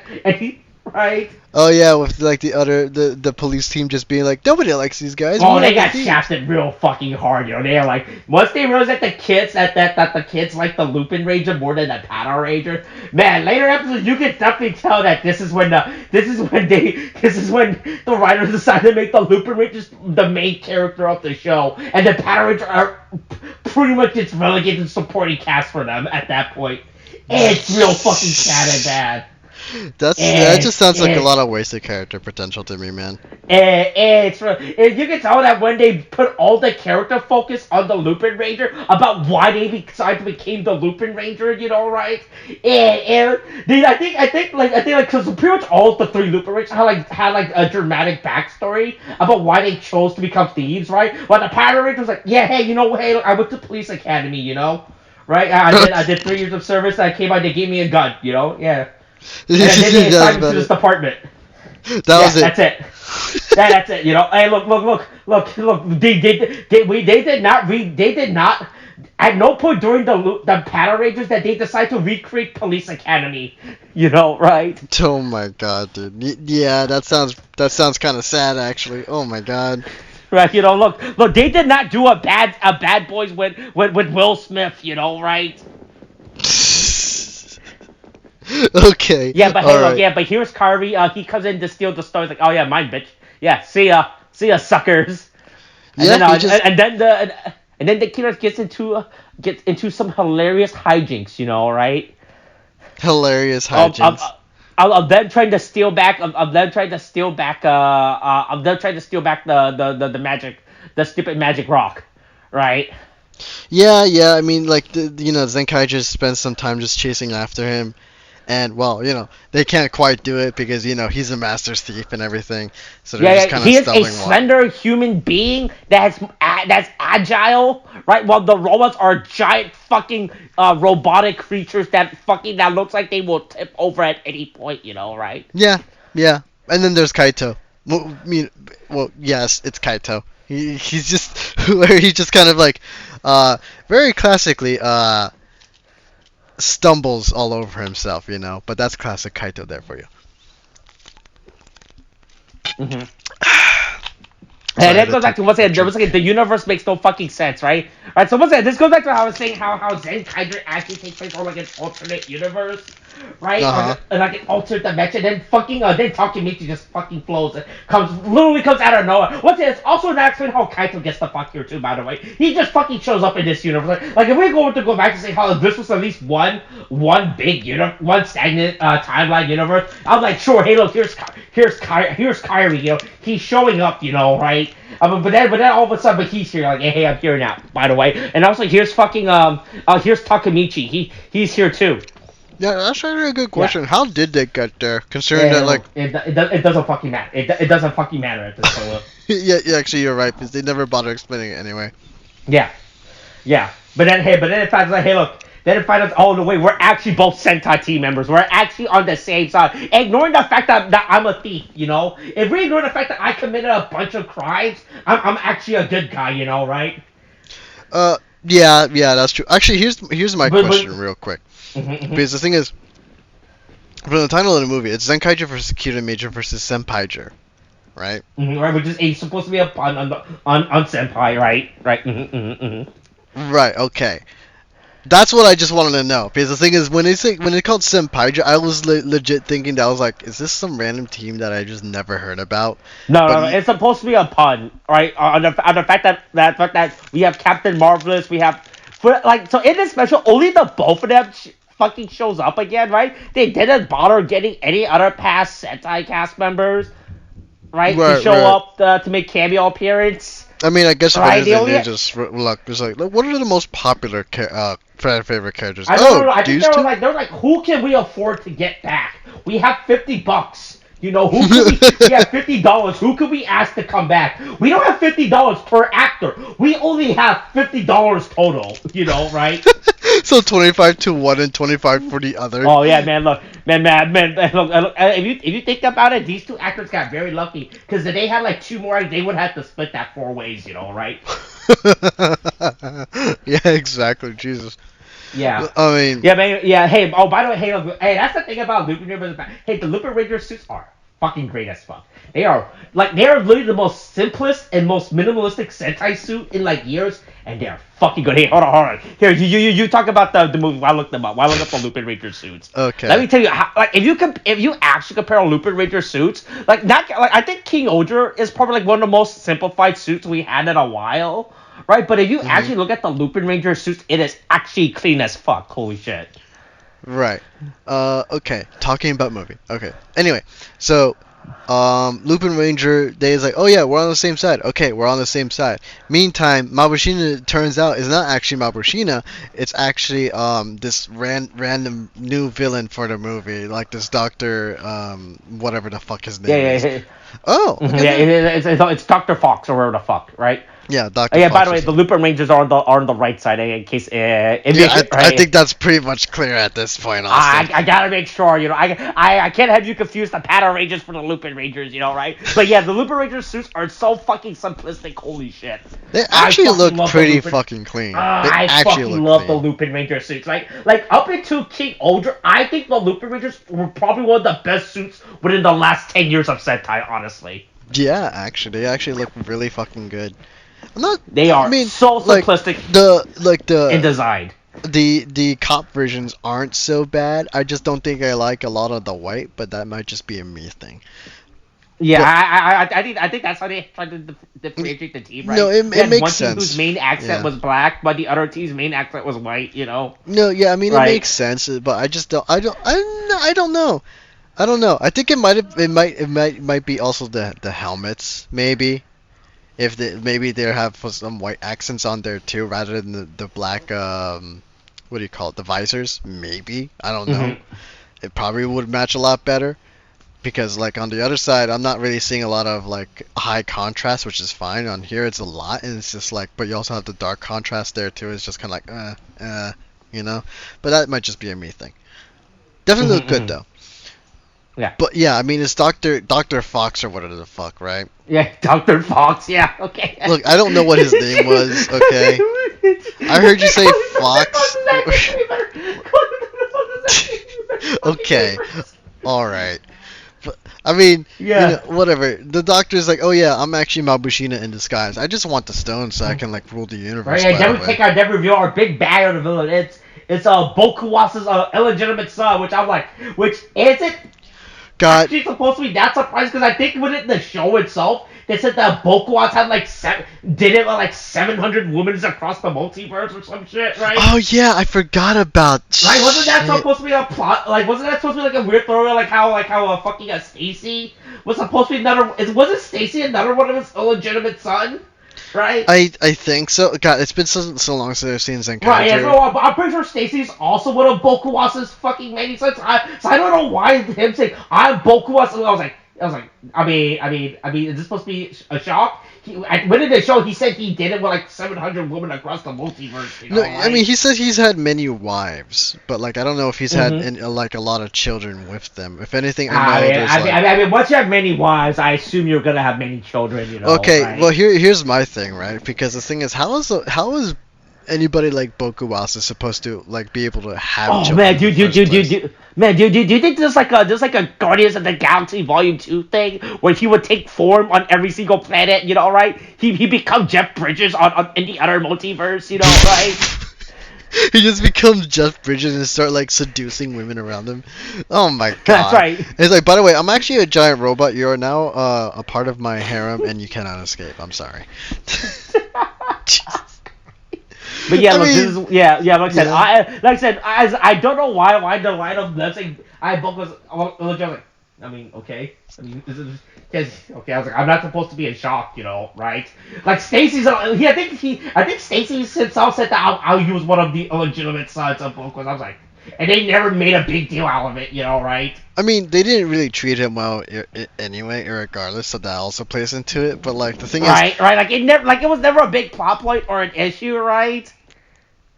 Right? Oh yeah, with like the police team just being like, nobody likes these guys. Oh, We they have a got theme. shafted real fucking hard, They're like, once they realized that the kids like the Lupin Ranger more than the Power Ranger, man. Later episodes, you can definitely tell that this is when the writers decided to make the Lupin Rangers the main character of the show, and the Power Rangers are pretty much just relegated to supporting cast for them at that point. It's real fucking sad and bad. That just sounds like a It, lot of wasted character potential to me, man. you can tell that when they put all the character focus on the Lupin Ranger about why they decided to became the Lupin Ranger, right? I think because pretty much all of the three Lupin Rangers had a dramatic backstory about why they chose to become thieves, right? But the Power Ranger was like, yeah, hey, hey, look, I went to police academy, right? I did 3 years of service. I came out, they gave me a gun, yeah. And then they That's assigned me to about this it. department. That Yeah, was it. that's it. That's it. Hey, look. They did not. At no point during the Power Rangers that they decide to recreate Police Academy. Right? Oh my god, dude. Yeah, that sounds kind of sad actually. Oh my god. Right. Look. They did not do a Bad Boys with Will Smith. Right? Okay. Yeah, but hey, All look. right. Yeah, but here's Kyrie. He comes in to steal the stars. Like, oh yeah, mine, bitch. Yeah, see ya, suckers. And then Yeah, he just and then the killer gets into some hilarious hijinks, right? hilarious Of of, hijinks. of them trying to steal back of them trying to steal back of them trying to steal back the magic, the stupid magic rock, right? Yeah. I mean, like Zenkai just spends some time just chasing after him, and well, they can't quite do it because he's a master thief and everything, so they're just Yeah, kind of he is a stumbling along. slender human being that's agile, right? While the robots are giant fucking robotic creatures that looks like they will tip over at any point, right? Yeah. And then there's Kaito. Well, yes, it's Kaito. He's just where he just kind of like, very classically, stumbles all over himself, But that's classic Kaito there for you. Mm-hmm. So I And had that to goes back to once again, the universe makes no fucking sense, right? Right. So once again, this goes back to how I was saying how Zenkaiger actually takes place on like an alternate universe, right? Uh-huh. Like an alternate dimension. Then then Takemichi just fucking flows. Literally comes out of nowhere. Once again, it's also not explain how Kaito gets the fuck here too. By the way, he just fucking shows up in this universe. Like if we're going to go back and say how this was at least one big one stagnant timeline universe, I was like, sure, hey look, here's Kyrie, he's showing up, right? But then all of a sudden, he's here, like, hey, I'm here now, by the way. And also, here's here's Takemichi. He's here too. Yeah, that's actually a good Yeah. question. How did they get there? Considering that, like, It doesn't fucking matter. It doesn't fucking matter at this point. yeah, actually, you're right because they never bother explaining it anyway. Yeah. But then it finds like, hey, look. Then it finds out, oh no, wait, we're actually both Sentai team members. We're actually on the same side. Ignoring the fact that I'm a thief, If we ignore the fact that I committed a bunch of crimes, I'm actually a good guy, right? Yeah, that's true. Actually, here's my But- question, real quick. Mhm. Because the thing is, from the title of the movie, it's Zenkaiger versus Kiramager versus Senpaiger, right? Right, which is supposed to be a pun on senpai, right? Right. Right. Okay. That's what I just wanted to know. Because the thing is, when they called Senpaiger, I was legit thinking that I was like, is this some random team that I just never heard about? No, it's supposed to be a pun, right? On the fact that we have Captain Marvelous, we have so in this special, only the both of them fucking shows up again, right? They didn't bother getting any other past Sentai cast members, right, to show up to make cameo appearance. I mean, I guess if Right, anything, they just look. It's like, what are the most popular favorite characters? I don't know. I think these two. they were like, who can we afford to get back? We have $50. You know, who could we have $50? Who could we ask to come back? We don't have $50 per actor. We only have $50 total. You know, right? So 25 to one and 25 for the other. Oh yeah, man! Look, man! Look, if you think about it, these two actors got very lucky because if they had like two more, they would have to split that 4 ways. You know, right? Yeah, exactly. Jesus. Yeah. I mean. Yeah, man. Yeah. Hey. Oh, by the way, hey, look, hey, that's the thing about Lupin Rangers. Hey, the Lupin Ranger suits are fucking great as fuck. They are literally the most simplest and most minimalistic Sentai suit in like years, and they are fucking good. Hey, hold on. Here, you talk about the movie. While I look them up. While I look up the Lupin Ranger suits. Okay. Let me tell you, how, like if you actually compare Lupin Ranger suits, like not like I think King Odra is probably like one of the most simplified suits we had in a while. Right, but if you actually look at the Lupin Ranger suits, it is actually clean as fuck. Holy shit. Right. Okay. Talking about movie. Okay. Anyway, so Lupin Ranger, they is like, oh yeah, we're on the same side. Okay, we're on the same side. Meantime, Mabushina, turns out, is not actually Mabushina. It's actually this random new villain for the movie, like this Doctor whatever the fuck his name is. Yeah. Oh. Okay. Yeah, it's Dr. Fox or whatever the fuck, right? Yeah, Dr. Yeah, Fox. by the way, the Lupin Rangers are on the right side in case. I think that's pretty much clear at this point. Also, I gotta make sure, you know, I can't have you confuse the Pattern Rangers for the Lupin Rangers, you know, right? But yeah, the Lupin Ranger suits are so fucking simplistic. Holy shit! They actually look pretty fucking clean. I fucking love the Lupin Ranger suits. Like up into King Odra, I think the Lupin Rangers were probably one of the best suits within the last 10 years of Sentai, honestly. Yeah, actually, they actually look really fucking good. They are so simplistic. In design. The cop versions aren't so bad. I just don't think I like a lot of the white, but that might just be a me thing. Yeah, I think that's how they tried to differentiate the team, right? No, it makes one sense. Team whose main accent was black, but the other team's main accent was white. You know. No, yeah, I mean it makes sense, but I just don't. I don't know. I don't know. I think it might be also the helmets maybe. If maybe they have some white accents on there too, rather than the black what do you call it, the visors? Maybe, I don't know. It probably would match a lot better, because like on the other side, I'm not really seeing a lot of like high contrast, which is fine. On here, it's a lot, and it's just like, but you also have the dark contrast there too. It's just kind of like you know. But that might just be a me thing. Definitely look good though. Yeah. But yeah, I mean, it's Dr. Fox or whatever the fuck, right? Yeah, Dr. Fox, yeah, okay. Look, I don't know what his name was, okay? I heard you say Fox. Okay, alright. I mean, yeah. You know, whatever. The doctor's like, oh yeah, I'm actually Mabushina in disguise. I just want the stone so I can like rule the universe. Right, and then we take our then review our big bad of the villain. It's Bokuwasa's illegitimate son, which isn't actually supposed to be that surprised, because I think within the show itself, they said that Bokuwas had like 700 women across the multiverse or some shit, right? Oh yeah, I forgot about. Like, wasn't that supposed to be a plot? Like, wasn't that supposed to be like a weird throwaway, like how fucking Stacy was supposed to be another? Wasn't Stacy another one of his illegitimate son? Right? I think so. God, it's been so long since I've seen Zenkaiger. Right, yeah, so I'm pretty sure Stacy's also one of Bokuwasa's fucking many sons. So I don't know why him saying I'm Bokuwasa. I was like, I mean, is this supposed to be a shock? When did the show? He said he did it with like 700 women across the multiverse. You know, no, right? I mean, he says he's had many wives, but like I don't know if he's had like a lot of children with them. If anything, I mean, once you have many wives, I assume you're gonna have many children. You know. Okay, right? Well here's my thing, right? Because the thing is, how is anybody like Bokuwasa supposed to like be able to have children? Man, do you think there's like a Guardians of the Galaxy Volume 2 thing where he would take form on every single planet, you know, right? He become Jeff Bridges on in the other multiverse, you know, right? He just becomes Jeff Bridges and start like seducing women around him. Oh my god. That's right. It's like, by the way, I'm actually a giant robot. You are now a part of my harem and you cannot escape. I'm sorry. But yeah, like I said, I don't know why the line of letting I both was like, I mean, okay, I mean, okay, I was like, I'm not supposed to be in shock, you know, right? Like Stacy's, I think Stacy himself said that he was one of the illegitimate sons of Bokuwas. I was like, And they never made a big deal out of it, right? I mean, they didn't really treat him well anyway, regardless, so that also plays into it. But like the thing is, Right. Like it was never a big plot point or an issue, right?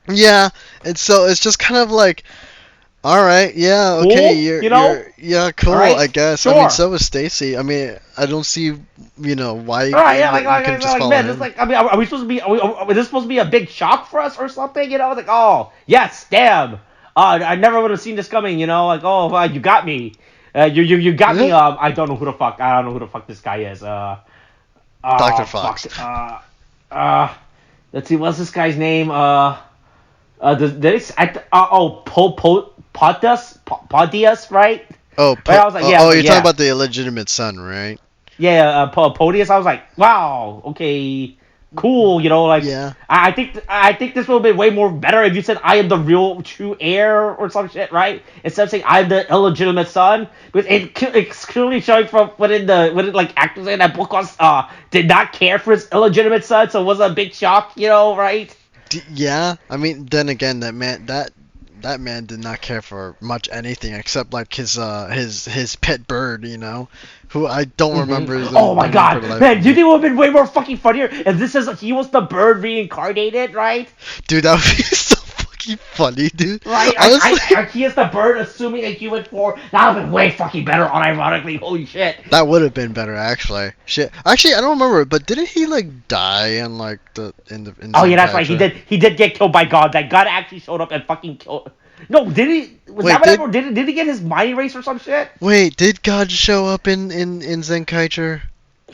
yeah, and so it's just kind of like, all right, yeah, Cool, okay, yeah, cool, right? I guess. Sure. I mean, so is Stacy. I mean, I don't see, why. All right, yeah, you can just follow man, him. it's like, I mean, are we supposed to be? Is this supposed to be a big shock for us or something? Like, oh, yes, damn. I never would have seen this coming. Like, oh, you got me. You got me. I don't know who the fuck. I don't know who the fuck this guy is. Dr. Fox. Let's see, what's this guy's name? Podius, right? Oh, Right, I was like, yeah, you're yeah. talking about the illegitimate son, right? Yeah, Podius. I was like, wow, okay, cool. Like, Yeah. I think this would have been way more better if you said I am the real true heir or some shit, right? Instead of saying I'm the illegitimate son, because it's clearly showing from when it like actors in that book was did not care for his illegitimate son, so it was a big shock, right? Yeah, I mean, then again, that man did not care for much anything except like his pet bird, who I don't remember his Oh my name god, for the life man! of Do you me. think it would have been way more fucking funnier if this is he was the bird reincarnated, right? Dude, that would be so fucking funny, dude. Right, Honestly, he is the bird assuming a human form. That would have been way fucking better, unironically. Holy shit. that would have been better, actually. Shit, actually, I don't remember, but didn't he like die in like in Oh yeah, that's right. Senpaiger? He did get killed by God. That God actually showed up and fucking killed. No, did he? Was Wait, that whatever? Did he get his mind erased or some shit? Wait, did God show up in Zenkaiger?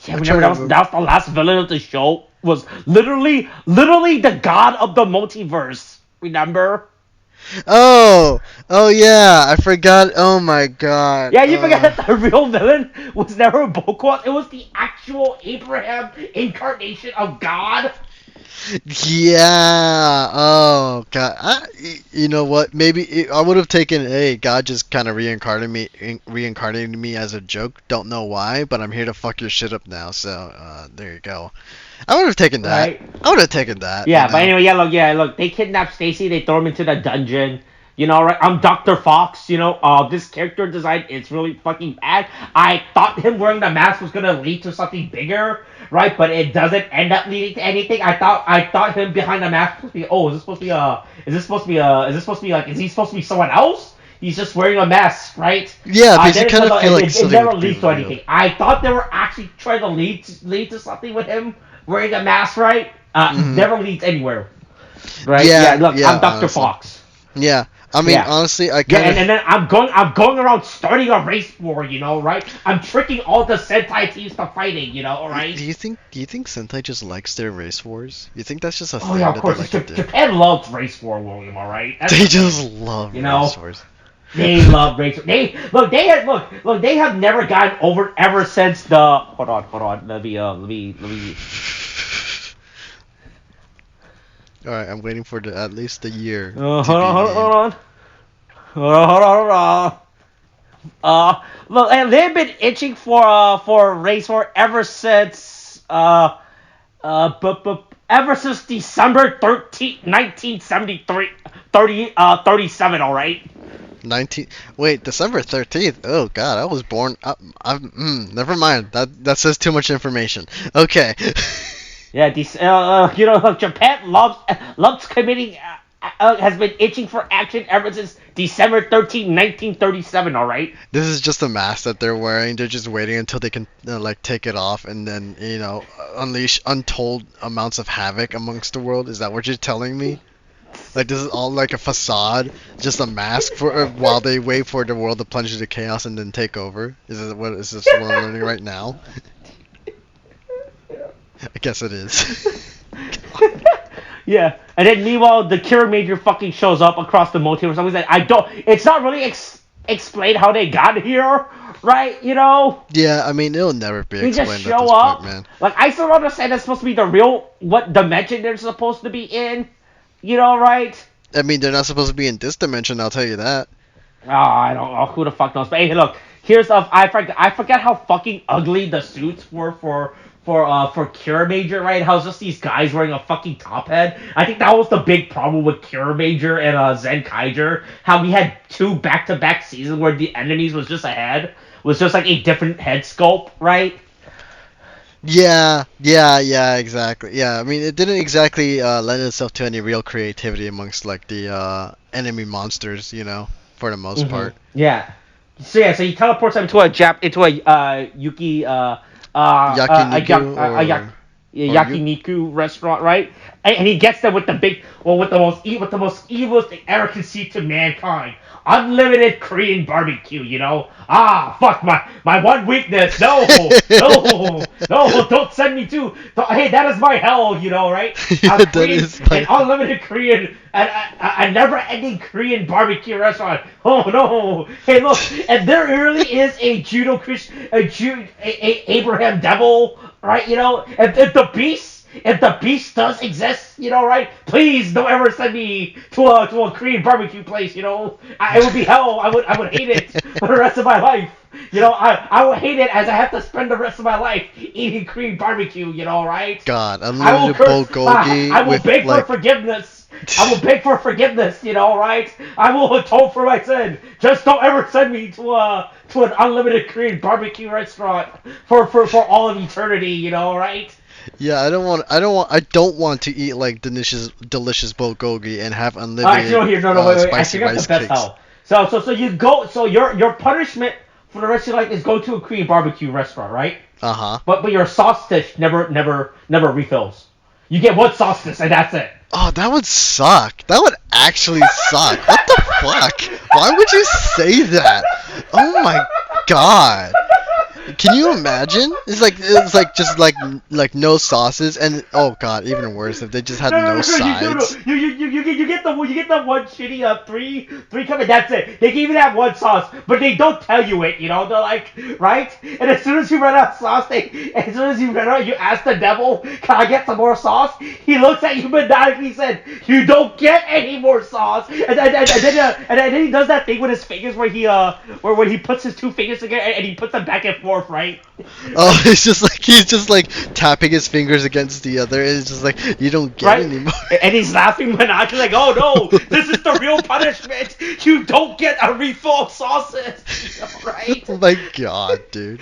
Yeah, I'm remember trying to that was the last villain of the show. Was literally the God of the multiverse. Remember? Oh yeah, I forgot. Oh my god. Yeah, you forgot that the real villain was never Boquas. It was the actual Abraham incarnation of God. Yeah. Oh god. You know what? Maybe I would have taken. Hey, God just kind of reincarnated me as a joke. Don't know why, but I'm here to fuck your shit up now. So there you go. I would have taken that. Right. I would have taken that. Yeah, but anyway, look, they kidnap Stacy, they throw him into the dungeon. Right? I'm Dr. Fox, this character design is really fucking bad. I thought him wearing the mask was gonna lead to something bigger, right? But it doesn't end up leading to anything. I thought him behind the mask was supposed to be, oh, is he supposed to be someone else? He's just wearing a mask, right? Yeah, because you then kind of feel like it something never would be leads to anything. revealed. I thought they were actually trying to lead to something with him wearing a mask, right? Never leads anywhere. Right? Yeah, look, yeah, I'm Dr. honestly. Fox. Yeah. I mean, honestly, I Yeah, kind of. and then I'm going around starting a race war, right? I'm tricking all the Sentai teams to fighting, right? Do you think Sentai just likes their race wars? You think that's just a Oh thing yeah, of that course. they like to do? Japan loves race war, William. All right. They just love race wars. They love race. They have never gotten over ever since the. Hold on. Let me. All right, I'm waiting for at least a year. Hold on. Look, and they've been itching for a race war ever since ever since December 13th, 1973, 37. All right. 19. Wait, December 13th. Oh God, I was born. Never mind. That says too much information. Okay. Yeah, Japan loves committing. Has been itching for action ever since December 13th, 1937. All right. This is just a mask that they're wearing. They're just waiting until they can like take it off and then unleash untold amounts of havoc amongst the world. Is that what you're telling me? Like this is all like a facade, just a mask for while they wait for the world to plunge into chaos and then take over. Is this what I'm learning right now? I guess it is. Yeah, and then meanwhile, the Kiramager fucking shows up across the multiverse. I was like, it's not really explained how they got here, right? Yeah, I mean, it'll never be They explained just at show this up. point, man. Like, I still don't understand that's supposed to be the real, what dimension they're supposed to be in, right? I mean, they're not supposed to be in this dimension, I'll tell you that. Oh, I don't know. Who the fuck knows? But hey, look, I forgot how fucking ugly the suits were for for Kiramager, right? How it's just these guys wearing a fucking top head. I think that was the big problem with Kiramager and Zenkaiger. How we had 2 back-to-back seasons where the enemies was just a head, was just like a different head sculpt, right? Yeah, exactly. Yeah, I mean, it didn't exactly lend itself to any real creativity amongst like the enemy monsters, for the most part. Yeah. So he teleports him into a Yuki Yakiniku yakiniku restaurant, right? And he gets them with the big, well, with the most evil thing ever conceived to mankind. Unlimited Korean barbecue, fuck my one weakness. No, don't send me to. Hey, that is my hell, right? Yeah, that is my an unlimited Korean, a never-ending Korean barbecue restaurant. Oh no! Hey, look, and there really is a judo Christian, Abraham devil, right? If the beast does exist, right? Please don't ever send me to a Korean barbecue place, It would be hell. I would hate it for the rest of my life. I would hate it as I have to spend the rest of my life eating Korean barbecue, right? God, unlimited bulgogi. I will beg for forgiveness. I will beg for forgiveness, right? I will atone for my sin. Just don't ever send me to an unlimited Korean barbecue restaurant for all of eternity, right? Yeah, I don't want to eat like delicious bulgogi and have unlimited spicy rice cakes. So you go. So your punishment for the rest of your life is go to a Korean barbecue restaurant, right? But your sauce dish never refills. You get one sauce dish and that's it. Oh, that would suck. That would actually suck. What the fuck? Why would you say that? Oh my god. Can you imagine? It's like just like no sauces, and oh god, even worse if they just had no sides. You get the one shitty three cup, and that's it. They give you that one sauce, but they don't tell you it. They're like, right? And as soon as you run out of sauce, you ask the devil, "Can I get some more sauce?" He looks at you maniacally, said, "You don't get any more sauce." And then he does that thing with his fingers where when he puts his 2 fingers together and he puts them back and forth. Right? Oh, he's just like tapping his fingers against the other, and it's just like you don't get any more. And he's laughing maniacally, like, "Oh no, this is the real punishment. You don't get a refill of sauces." Right? Oh my god, dude.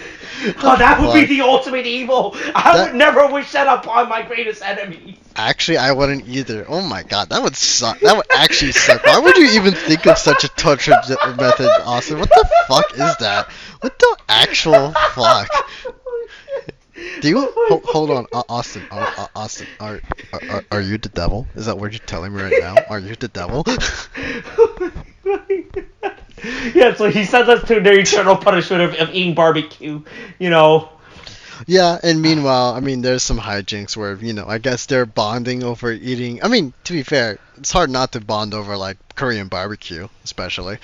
Oh, that would be the ultimate evil. I would never wish that upon my greatest enemy. Actually, I wouldn't either. Oh my god, that would suck. That would actually suck. Why would you even think of such a torture method, Austin? What the fuck is that? What the actual fuck? Do you hold on, Austin? Austin, are you the devil? Is that what you're telling me right now? Are you the devil? Yeah, so he sends us to their eternal punishment of eating barbecue. Yeah, and meanwhile, I mean, there's some hijinks where, I guess they're bonding over eating. I mean, to be fair, it's hard not to bond over, like, Korean barbecue, especially.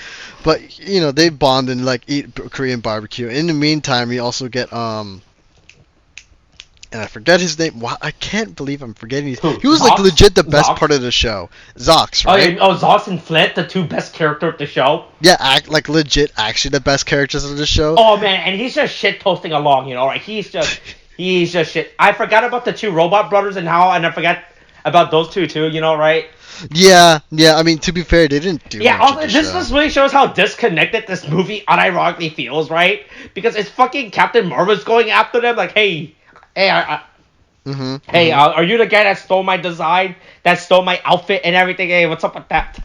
But, they bond and, like, eat Korean barbecue. In the meantime, we also get, and I forget his name. Wow, I can't believe I'm forgetting his name. He was, like, legit the best part of the show. Zox, right? Oh, Zox and Flint, the 2 best characters of the show. Yeah, like, legit, actually the best characters of the show. Oh, man, and he's just shit-toasting along, right? He's just shit. I forgot about the 2 robot brothers and I forgot about those 2, too, right? Yeah, I mean, to be fair, they didn't do much also, this just really shows how disconnected this movie unironically feels, right? Because it's fucking Captain Marvel's going after them, like, hey, are you the guy that stole my design, that stole my outfit and everything? Hey, what's up with that?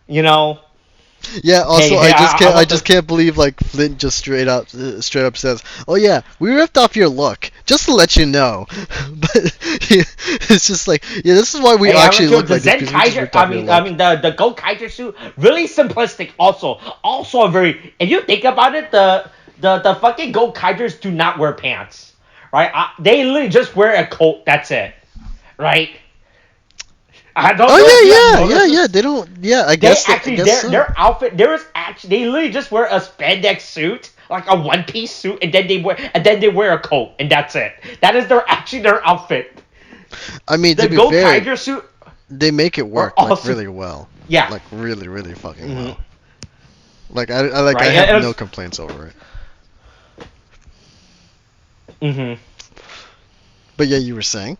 Yeah. Also, I just can't believe like Flint just straight up says, "Oh yeah, we ripped off your look just to let you know." But it's just like, yeah, this is why we actually look like this. Zenkaiger, I mean the Gokaiger suit, really simplistic. Also a very. If you think about it, the fucking Gokaigers do not wear pants. Right? They literally just wear a coat. That's it. Right? I don't Yeah. They don't. Yeah, I guess. Their outfit. They literally just wear a spandex suit, like a one-piece suit, and then they wear a coat, and that's it. That is their outfit. I mean, the Gokaiger suit. They make it work like really well. Yeah. Like really, really fucking well. Like I have no complaints over it. But yeah, you were saying.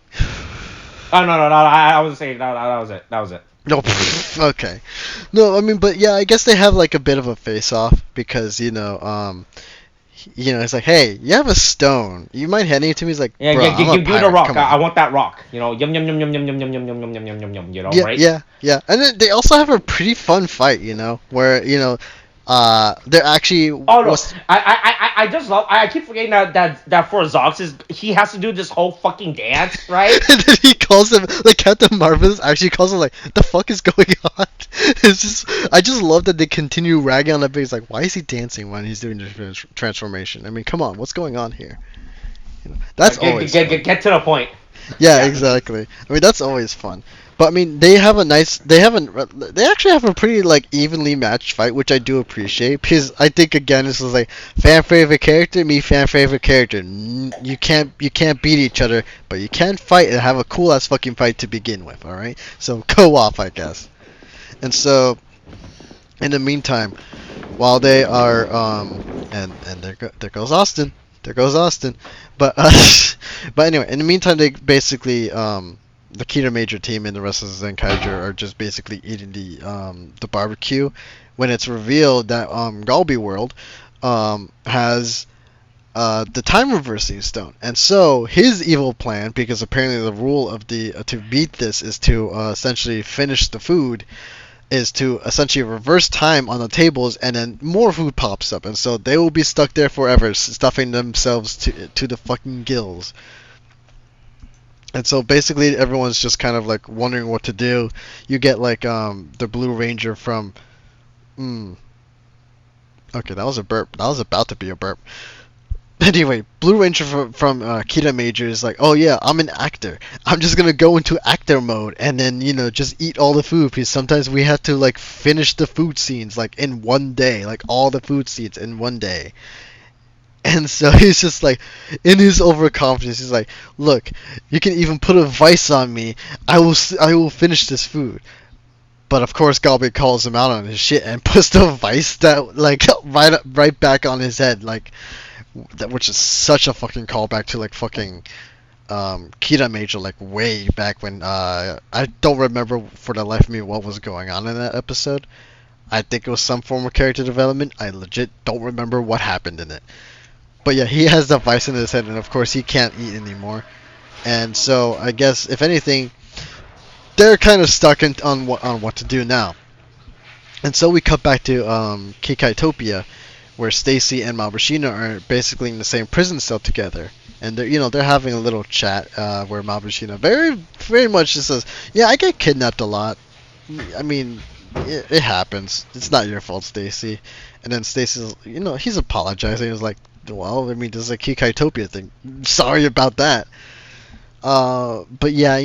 Oh no! I was saying no. That was it. That was it. No, okay. No, I mean, but yeah, I guess they have like a bit of a face-off because it's like, hey, you have a stone. You mind handing it to me? He's like, Yeah, bro, I'm a give me the pirate. rock. Come I on. want that rock. Yum yum yum yum yum yum yum yum yum yum yum yum yum. Right? Yeah. And then they also have a pretty fun fight, where they're actually. Oh no! I just love. I keep forgetting that for Zox he has to do this whole fucking dance, right? And then he calls him like Captain Marvelous. Actually, calls him like, the fuck is going on? I just love that they continue ragging on that. But he's like, why is he dancing when he's doing the transformation? I mean, come on, what's going on here? That's always get to the point. Yeah, exactly. I mean, that's always fun. But I mean, they actually have a pretty like evenly matched fight, which I do appreciate because I think again this is like fan favorite character, me fan favorite character. You can't beat each other, but you can fight and have a cool ass fucking fight to begin with. All right, so go off, I guess. And so, in the meantime, while they are and there goes Austin. There goes Austin. But but anyway, in the meantime, they basically the Kiramager team and the rest of the Zenkaiger are just basically eating the barbecue when it's revealed that Galbi World has the time reversing stone, and so his evil plan, because apparently the rule of to beat this is to essentially finish the food, is to essentially reverse time on the tables, and then more food pops up, and so they will be stuck there forever, stuffing themselves to the fucking gills. And so basically everyone's just kind of like wondering what to do. You get like the Blue Ranger from okay, that was a burp. That was about to be a burp. Anyway, Blue Ranger from Kiramager is like, oh yeah, I'm an actor. I'm just gonna go into actor mode and then just eat all the food, because sometimes we have to like finish the food scenes like in one day, like all the food scenes in one day. And so he's just like, in his overconfidence, he's like, look, you can even put a vice on me. I will finish this food. But of course, Galbi calls him out on his shit and puts the vice that like right back on his head, like. Which is such a fucking callback to like fucking Kiramager, like way back when I don't remember for the life of me what was going on in that episode. I think it was some form of character development. I legit don't remember what happened in it. But yeah, he has the vice in his head, and of course he can't eat anymore. And so I guess if anything, they're kind of stuck on what to do now. And so we cut back to Kikaitopia, where Stacy and Mabushina are basically in the same prison cell together, and they're having a little chat where Mabushina very much just says, "Yeah, I get kidnapped a lot. I mean, it happens. It's not your fault, Stacy." And then Stacy's, he's apologizing. He's like, "Well, I mean, this is a Kikaitopia thing. Sorry about that." But yeah,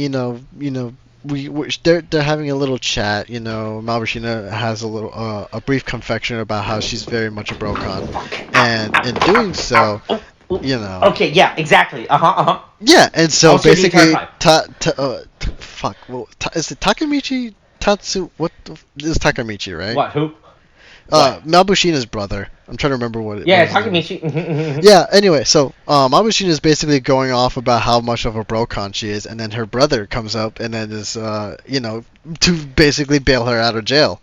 they're having a little chat. Mabushina has a brief confession about how she's very much a brocon, and in doing so, Okay, yeah, exactly. Yeah, and so basically, is it Takemichi Tatsu? What is Takemichi, right? What? Who? Mabushina's brother. I'm trying to remember what it. Yeah, Takemichi. Yeah. Anyway, so Mabushina is basically going off about how much of a brocon she is, and then her brother comes up and then is to basically bail her out of jail.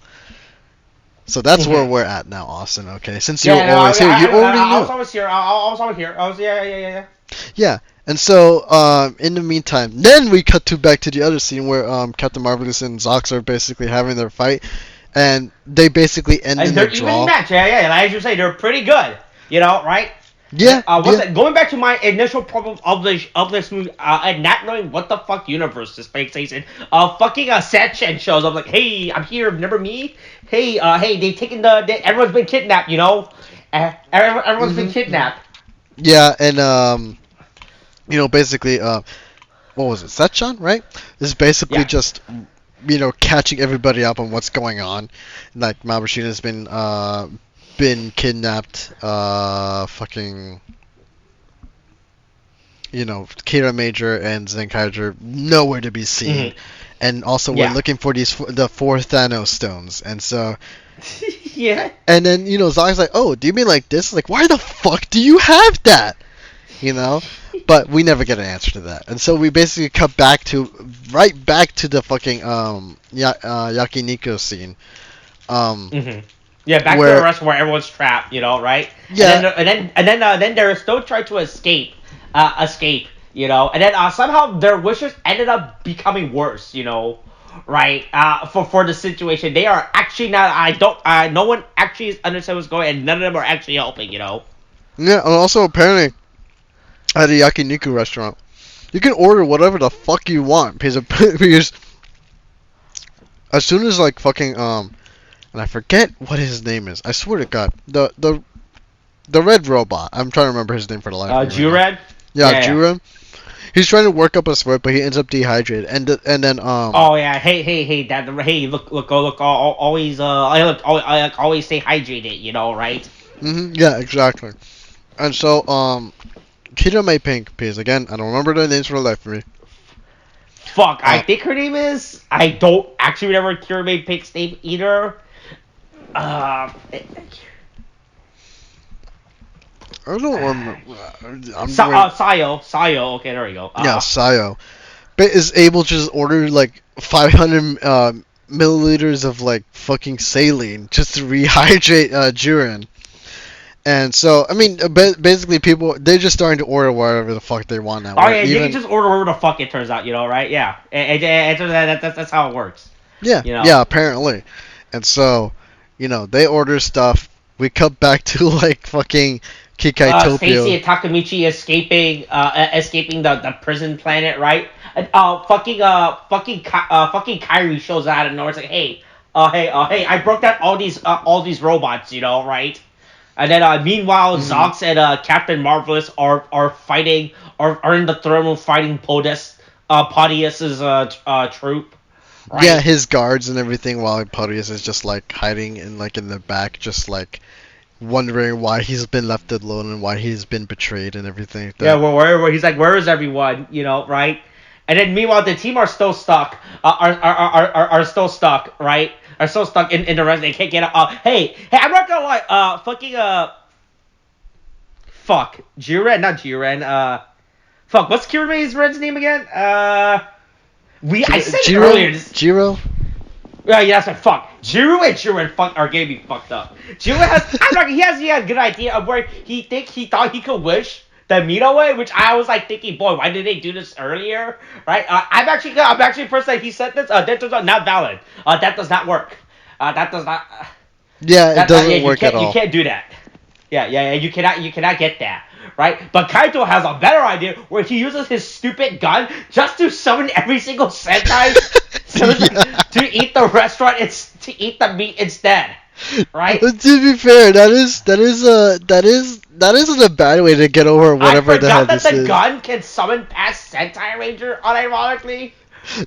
So that's where we're at now, Austin. Okay, since you're always here, you already knew. I was always here. I was always here. Yeah. Yeah, and so in the meantime, then we cut back to the other scene where Captain Marvelous and Zox are basically having their fight. And they basically end in a draw. Match, yeah. And as you say, they're pretty good, right? Yeah. Going back to my initial problems of this movie, and not knowing what the fuck universe this takes place in, fucking Setchen shows up like, hey, I'm here, remember me? Hey, they taken everyone's been kidnapped, everyone's been kidnapped. Yeah, and basically, what was it, Setchan, right? This is basically just. Catching everybody up on what's going on. Like, Mabushina's been kidnapped, fucking, Kiramager and Zenkaiger nowhere to be seen. And also we're looking for the 4 Thanos stones. And so... Yeah. And then, Zai's like, oh, do you mean like this? Like, why the fuck do you have that? But we never get an answer to that, and so we basically cut right back to the fucking yakiniku scene. Mm-hmm. Yeah, back to the Where restaurant where everyone's trapped, right? yeah, And then they're still trying to escape, and then somehow their wishes ended up becoming worse, right? For the situation, they are actually not. No one actually understands what's going, and none of them are actually helping. yeah, and also apparently at a yakiniku restaurant, you can order whatever the fuck you want because as soon as like fucking and I forget what his name is. I swear to God, the red robot. I'm trying to remember his name for the life of me. Jured? Yeah, Jured. He's trying to work up a sweat, but he ends up dehydrated, and then Oh yeah, hey, Dad, hey, look, always, I always stay hydrated, right? Yeah, exactly. And so Kirame Pink, because again, I don't remember their names for the life of me. Fuck, I think her name is. I don't actually remember Kirame Pink's name either. I don't remember. Sayo. Okay, there we go. Yeah, Sayo. But is able to just order like 500 milliliters of like fucking saline just to rehydrate Jiren. And so, I mean, basically people, they're just starting to order whatever the fuck they want now. Oh yeah, you can just order whatever the fuck it turns out, right? Yeah, that's how it works. Yeah, yeah, apparently. And so, they order stuff. We cut back to like fucking Kikai Topio. Stacy and Takamichi escaping the prison planet, right? And fucking Kairi shows out of nowhere. It's like, hey, I broke down all these robots, right? And then meanwhile, Zox and Captain Marvelous are fighting, are in the throne room fighting Podius's troop. Right? Yeah, his guards and everything, while Podius is just like hiding in the back, just like wondering why he's been left alone and why he's been betrayed and everything like that. Yeah, where he's like, where is everyone? Right? And then meanwhile, the team are still stuck. Are still stuck, right? Are still stuck in the rest. They can't get out. Hey, I'm not gonna lie. Fuck, Jiren, not Jiren. Fuck, what's Kirame's Red's name again? I said it earlier. Jiro. Yeah, that's right. Fuck. Jiro and Jiren are getting me fucked up. Jiro he has a good idea of where he thought he could wish the meat away, which I was like thinking, boy, why did they do this earlier? Right? I'm actually the person that he said this. That turns out not valid. That does not work. That does not. Yeah, it doesn't work at all. You can't do that. Yeah. You cannot get that. Right? But Kaito has a better idea where he uses his stupid gun just to summon every single Sentai to eat the restaurant to eat the meat instead. Right? But to be fair, that isn't a bad way to get over whatever the hell this is. I forgot that the gun can summon past Sentai Ranger, unironically.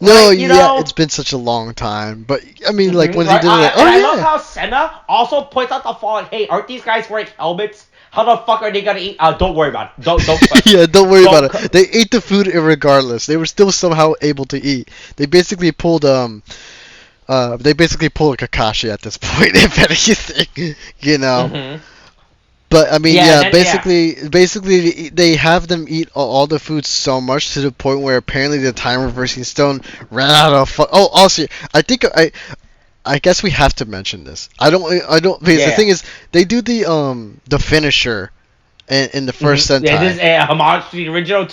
No, yeah, it's been such a long time. But, I mean, like, when he did it, I love how Senna also points out the following, hey, aren't these guys wearing helmets? How the fuck are they gonna eat? Don't worry about it. Don't yeah, don't worry about it. They ate the food regardless. They were still somehow able to eat. They basically pulled a Kakashi at this point, if anything. Mm-hmm. But I mean, basically they have them eat all the food so much to the point where apparently the time reversing stone ran out of also, I guess we have to mention this. I don't because the thing is they do the finisher in the first Sentai. Yeah, this is a homage to the original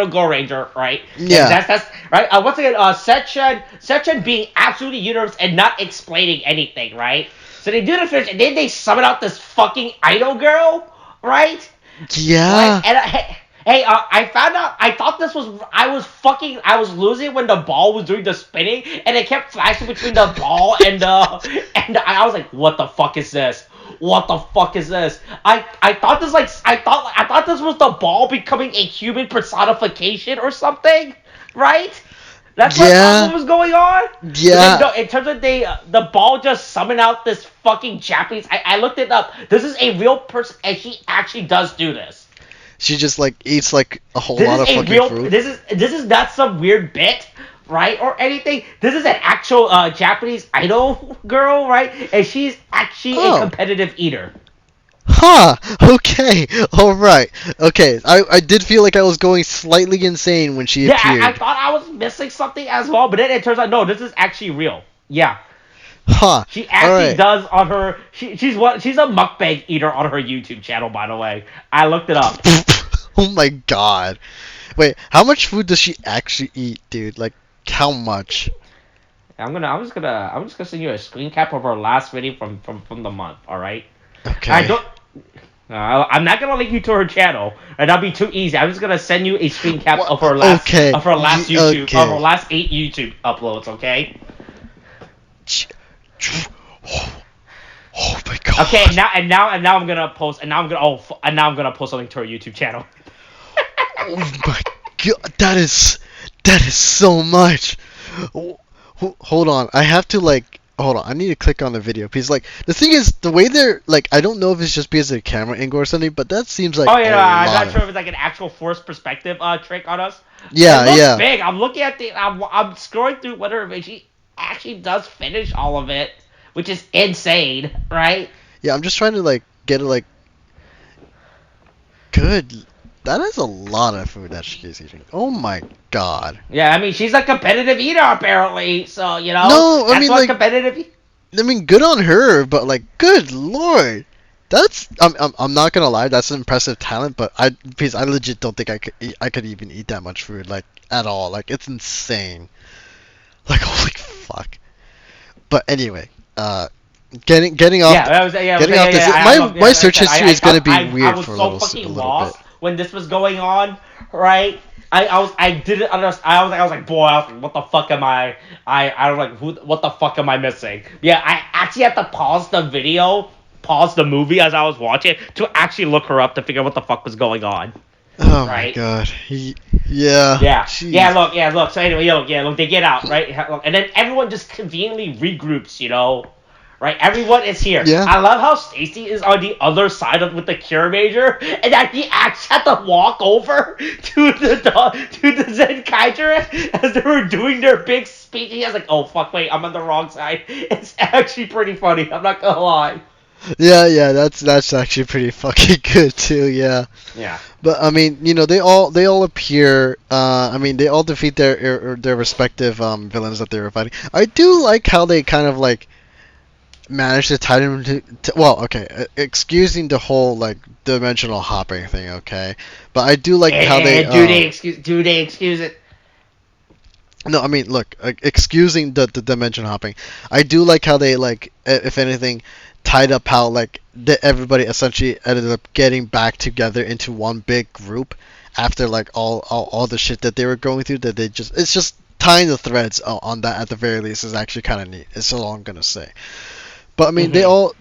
Go Ranger, right? Yeah. That's right. Once again, Sechen being absolutely universe and not explaining anything, right? So they do the finish, and then they summon out this fucking idol girl, right? Yeah. Right? And I found out. I thought this was. I was losing when the ball was doing the spinning, and it kept flashing between the ball and I was like, what the fuck is this? What the fuck is this? I thought this was the ball becoming a human personification or something, right? That's what was going on? Yeah. No, in terms of the ball just summoned out this fucking Japanese. I looked it up. This is a real person, and she actually does do this. She just like eats like a whole lot of fucking fruit. This is not some weird bit, right, or anything. This is an actual Japanese idol girl, right? And she's actually a competitive eater. Huh. Huh. Okay. All right. Okay. I did feel like I was going slightly insane when she Yeah, appeared. I thought I was missing something as well, but then it turns out no, this is actually real. Yeah. Huh. She All actually right. does on her. She's a mukbang eater on her YouTube channel, by the way. I looked it up. Oh my god. Wait, how much food does she actually eat, dude? Like, how much? I'm just gonna send you a screen cap of her last video from the month. All right. Okay. I don't. I'm not gonna link you to her channel, and that'll be too easy. I'm just gonna send you a screen cap of her last YouTube of her last 8 YouTube uploads. Okay. Oh my god. Okay. Now I'm gonna post and now I'm gonna post something to her YouTube channel. Oh my god, that is so much. Hold on, I have to hold on. I need to click on the video because the thing is the way they're I don't know if it's just because of the camera angle or something, but that seems like I'm not sure if it's like an actual forced perspective trick on us. Yeah, it looks yeah. big. I'm looking at I'm scrolling through whether she actually does finish all of it, which is insane, right? Yeah, I'm just trying to get it good. That is a lot of food that she's eating. Oh my god. Yeah, I mean she's a competitive eater apparently, so No, that's what competitive. I mean, good on her, but good lord, that's I'm not gonna lie, that's an impressive talent. But because I legit don't think I could even eat that much food at all. It's insane. Holy fuck. But anyway, getting off. Getting off this. My search history is gonna be weird for a little bit. When this was going on, right? I didn't understand. I was like, boy, what the fuck am I? I was like, what the fuck am I missing? Yeah, I actually had to pause the movie as I was watching to actually look her up to figure out what the fuck was going on. Oh right? my god. Yeah. Jeez. Yeah. Look. So anyway, look. They get out, right? And then everyone just conveniently regroups, Right, everyone is here. Yeah. I love how Stacy is on the other side with the Kiramager, and that he actually had to walk over to the Zenkaiger as they were doing their big speech. He was like, "Oh fuck, wait, I'm on the wrong side." It's actually pretty funny. I'm not gonna lie. Yeah, that's actually pretty fucking good too. Yeah. Yeah. But I mean, they all appear. I mean, they all defeat their respective villains that they were fighting. I do like how they kind of managed to tie them to well, okay, excusing the whole dimensional hopping thing, okay, but I do like how they do they excuse it? No, I mean, look, excusing the dimension hopping, I do like how they if anything, tied up how everybody essentially ended up getting back together into one big group after all the shit that they were going through. That it's just tying the threads on that at the very least is actually kind of neat. It's all I'm gonna say. But I mean, they all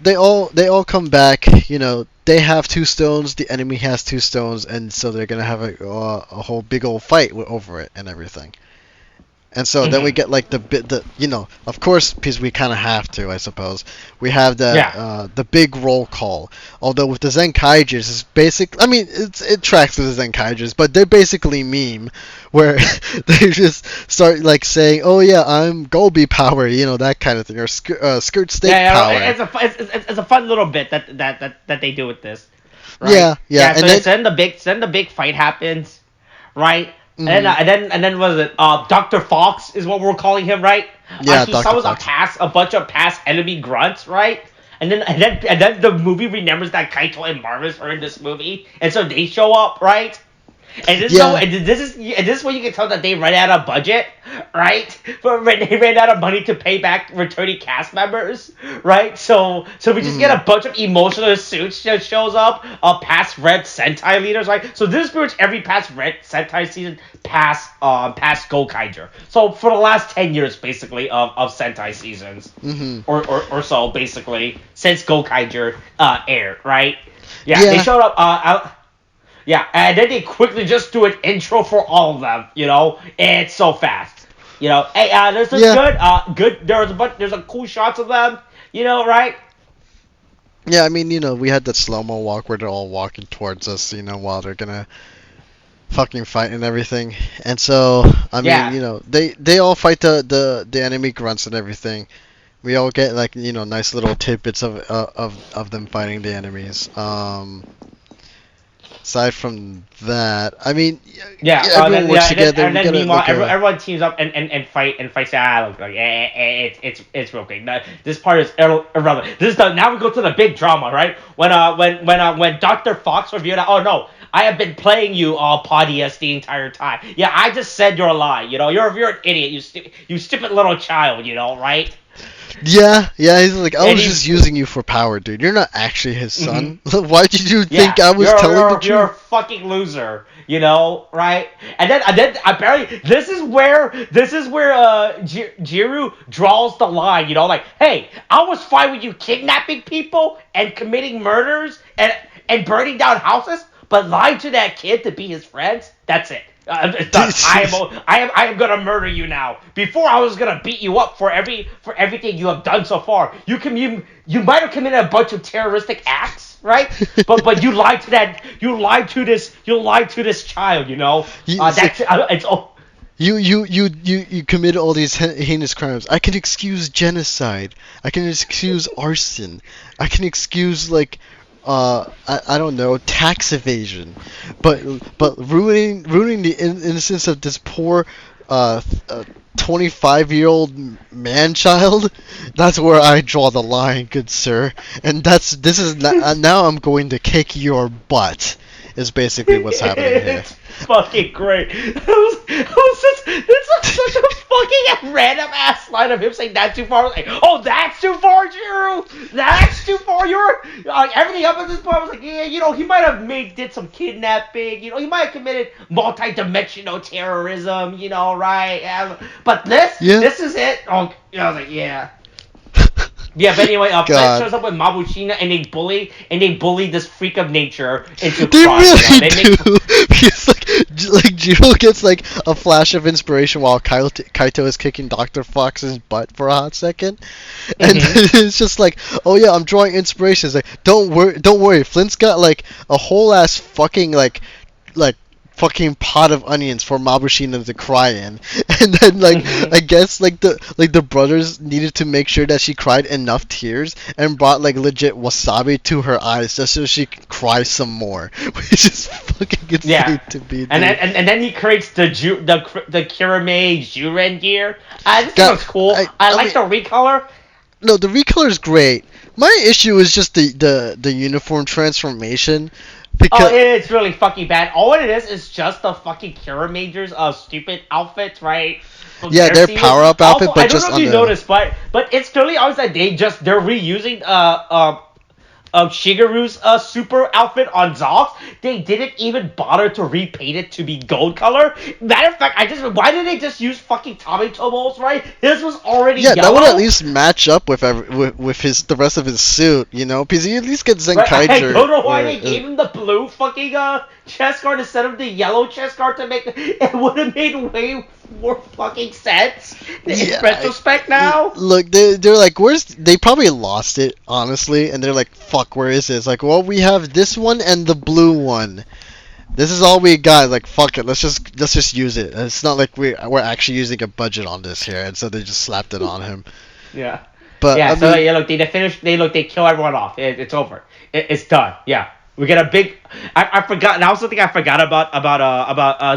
come back. They have 2 stones. The enemy has 2 stones, and so they're gonna have a whole big old fight over it and everything. And so then we get of course, because we kind of have to, I suppose. We have the big roll call. Although with the Zenkaigers, it's basic. I mean, it tracks with the Zenkaigers, but they're basically meme, where they just start saying, "Oh yeah, I'm Golby power," that kind of thing, or skirt steak power. It's a fun little bit that they do with this. Right? Yeah. So then the big fight happens, right? Mm-hmm. And then what is it? Dr. Fox is what we're calling him, right? Yeah, he summons a bunch of past enemy grunts, right? And then the movie remembers that Kaito and Marvis are in this movie, and so they show up, right? And this is where you can tell that they ran out of budget, right? But they ran out of money to pay back returning cast members, right? So we just get a bunch of emotional suits that shows up, past Red Sentai leaders, right? So this is pretty much every past Red Sentai season past Gokaiger. So for the last 10 years, basically, of Sentai seasons, or so, basically, since Gokaiger aired, right? Yeah, they showed up. Yeah, and then they quickly just do an intro for all of them. It's so fast. Hey, this is good. There's a cool shots of them. Right? Yeah, I mean, we had that slow-mo walk where they're all walking towards us, while they're gonna fucking fight and everything. And so, I mean, they all fight the enemy grunts and everything. We all get like nice little tidbits of them fighting the enemies. Aside from that, I mean, Yeah, everyone works together. and We then gotta meanwhile, like everyone teams up and fight and fights. Look, like, it's real quick. This part is irrelevant. This is now we go to the big drama, right? When Dr. Fox revealed that, oh no, I have been playing you all Podius the entire time. Yeah, I just said you're a lie. You're an idiot. You stupid little child. Right? Yeah, he's like, I And was he's just using you for power, dude. You're not actually his son. Mhm. Why did you Yeah, think I was telling the you're a truth? fucking loser, right? And then apparently this is where Jiru draws the line, like, hey, I was fine with you kidnapping people and committing murders and burning down houses, but lying to that kid to be his friends, that's it. It's done. I am gonna murder you now. Before I was gonna beat you up for everything you have done so far. You might have committed a bunch of terroristic acts, right? But you lied to this child. It's You committed all these heinous crimes. I can excuse genocide. I can excuse arson. I can excuse I don't know, tax evasion, but ruining the innocence of this poor 25-year-old man child. That's where I draw the line, good sir. And this is now I'm going to kick your butt. Is basically what's happening here. It's fucking great. It's such a fucking random ass line of him saying that's too far. I was like, oh, that's too far, Drew. That's too far. You're everything up at this point. I was like, yeah, he might have did some kidnapping. He might have committed multi-dimensional terrorism. Right? But this is it. Oh, I was like, yeah. Yeah, but anyway, Fred shows up with Mabushina and they bully this freak of nature into They crime. really do. Because like Jiro gets like a flash of inspiration while Kaito is kicking Dr. Fox's butt for a hot second, and it's just like, oh yeah, I'm drawing inspiration. It's like, don't worry, Flint's got like a whole ass fucking like fucking pot of onions for Mabushina to cry in, and then I guess the brothers needed to make sure that she cried enough tears and brought like legit wasabi to her eyes just so she could cry some more, which is fucking insane to be. Dude. And then he creates the Kiramager Juren gear. This thing looks cool. I like the recolor. No, the recolor is great. My issue is just the uniform transformation. Because it's really fucking bad. All it is just the fucking Kiramager's stupid outfits, right? Yeah, their power-up outfit, also, but I just don't know if you noticed, but it's clearly obvious that they're reusing Shigeru's super outfit on Zox. They didn't even bother to repaint it to be gold color. Matter of fact, why did they just use fucking Tommy Tomos, right? This was already yellow. That would at least match up with the rest of his suit, because he at least gets Zenkaiger. Right, I don't know why they gave him the blue fucking chest guard instead of the yellow chest guard to make it would have made way more fucking sense in retrospect now. Look, they're like, they probably lost it, honestly, and they're like, fuck, where is it? It's like, well, we have this one and the blue one. This is all we got. Like, fuck it, let's just use it. It's not like we're actually using a budget on this here, and so they just slapped it on him. Yeah. But yeah, they finish. They kill everyone off. It's over. It's done. Yeah. We get a big. I forgot. And also, thing I forgot about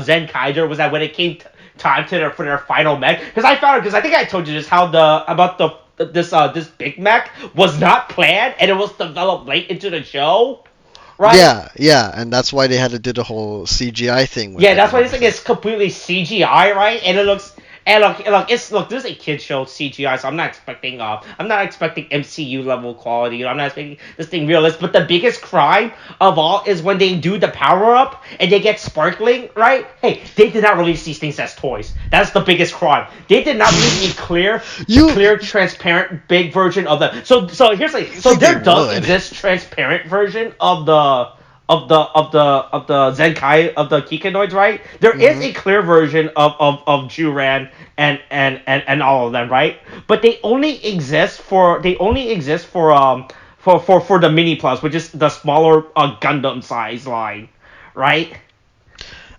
Zenkaiger was that when it came time to for their final mech, because I think I told you this how this Big Mech was not planned and it was developed late into the show. Right? Yeah, and that's why they had to do the whole CGI thing. That's why this thing is completely CGI, right? And it looks. And this is a kid show CGI, so I'm not expecting MCU level quality. I'm not expecting this thing realistic. But the biggest crime of all is when they do the power up and they get sparkling, right? Hey, they did not release these things as toys. That's the biggest crime. They did not release a clear, transparent, big version of them. So there does exist transparent version of the Zenkai of the Kikanoids, right? There is a clear version of Juran and all of them, right? But they only exist for the Mini Plus, which is the smaller Gundam size line, right?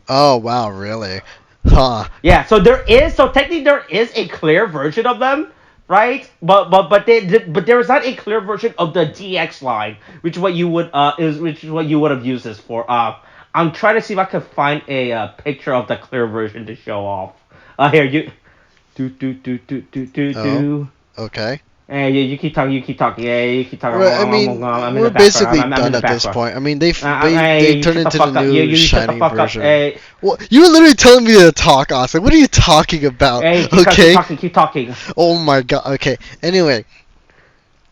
Oh wow, really? Huh. Yeah, so technically there is a clear version of them, right? But there is not a clear version of the DX line, which is what you would have used this for. I'm trying to see if I can find a picture of the clear version to show off. Here you Oh, do. okay. Hey, you keep talking. You keep talking. Yeah, you keep talking. Right, I mean, I'm in we're the background. basically I'm in done the at this background. point. I mean, Hey, they you turned shut the into the fuck up. new You shut the shining fuck up. version. Hey, Well, you were literally telling me to talk, Austin. What are you talking about? hey, keep Okay. talking. Keep talking. Oh my god. Okay. Anyway,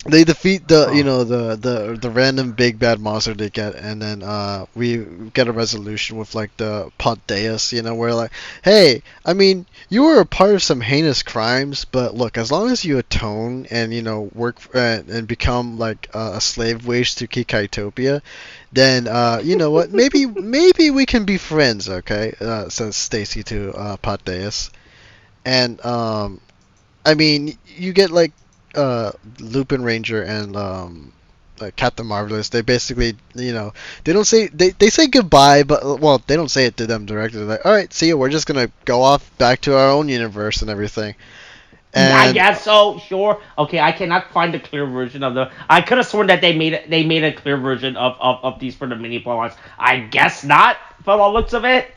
they defeat the Oh. the random big bad monster they get, and then we get a resolution with like the pot deus, where like, hey, I mean, you were a part of some heinous crimes, but look, as long as you atone and work and become like a slave wage to Kikaitopia, then you know what, maybe we can be friends, okay? Says Stacy to pot deus. And I mean, you get like Lupin Ranger and Captain Marvelous. They basically, they don't say they say goodbye, but well, they don't say it to them directly. They're like, all right, see you. We're just gonna go off back to our own universe and everything. I And guess so. Sure. Okay. I cannot find a clear version of the. I could have sworn that they made a clear version of these for the mini plots. I guess not. From the looks of it.